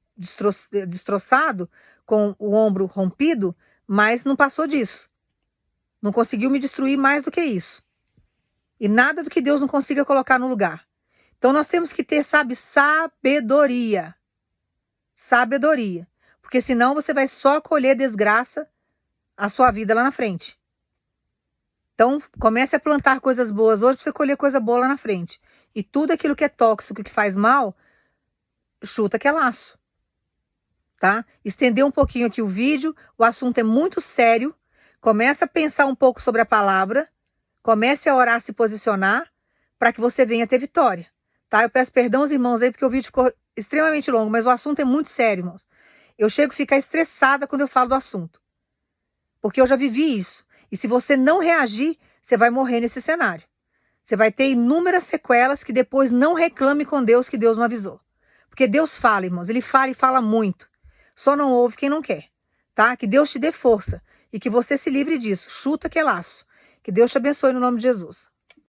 destroçado, com o ombro rompido, mas não passou disso. Não conseguiu me destruir mais do que isso. E nada do que Deus não consiga colocar no lugar. Então nós temos que ter, sabe, sabedoria. Sabedoria. Porque senão você vai só colher desgraça a sua vida lá na frente. Então comece a plantar coisas boas hoje para você colher coisa boa lá na frente. E tudo aquilo que é tóxico, que faz mal, chuta que é laço. Tá? Estender um pouquinho aqui o vídeo, o assunto é muito sério. Comece a pensar um pouco sobre a palavra. Comece a orar, se posicionar, para que você venha ter vitória. Tá? Eu peço perdão aos irmãos aí, porque o vídeo ficou extremamente longo, mas o assunto é muito sério, irmãos. Eu chego a ficar estressada quando eu falo do assunto. Porque eu já vivi isso. E se você não reagir, você vai morrer nesse cenário. Você vai ter inúmeras sequelas que depois não reclame com Deus que Deus não avisou. Porque Deus fala, irmãos. Ele fala e fala muito. Só não ouve quem não quer. Tá? Que Deus te dê força. E que você se livre disso. Chuta que é laço. Que Deus te abençoe no nome de Jesus.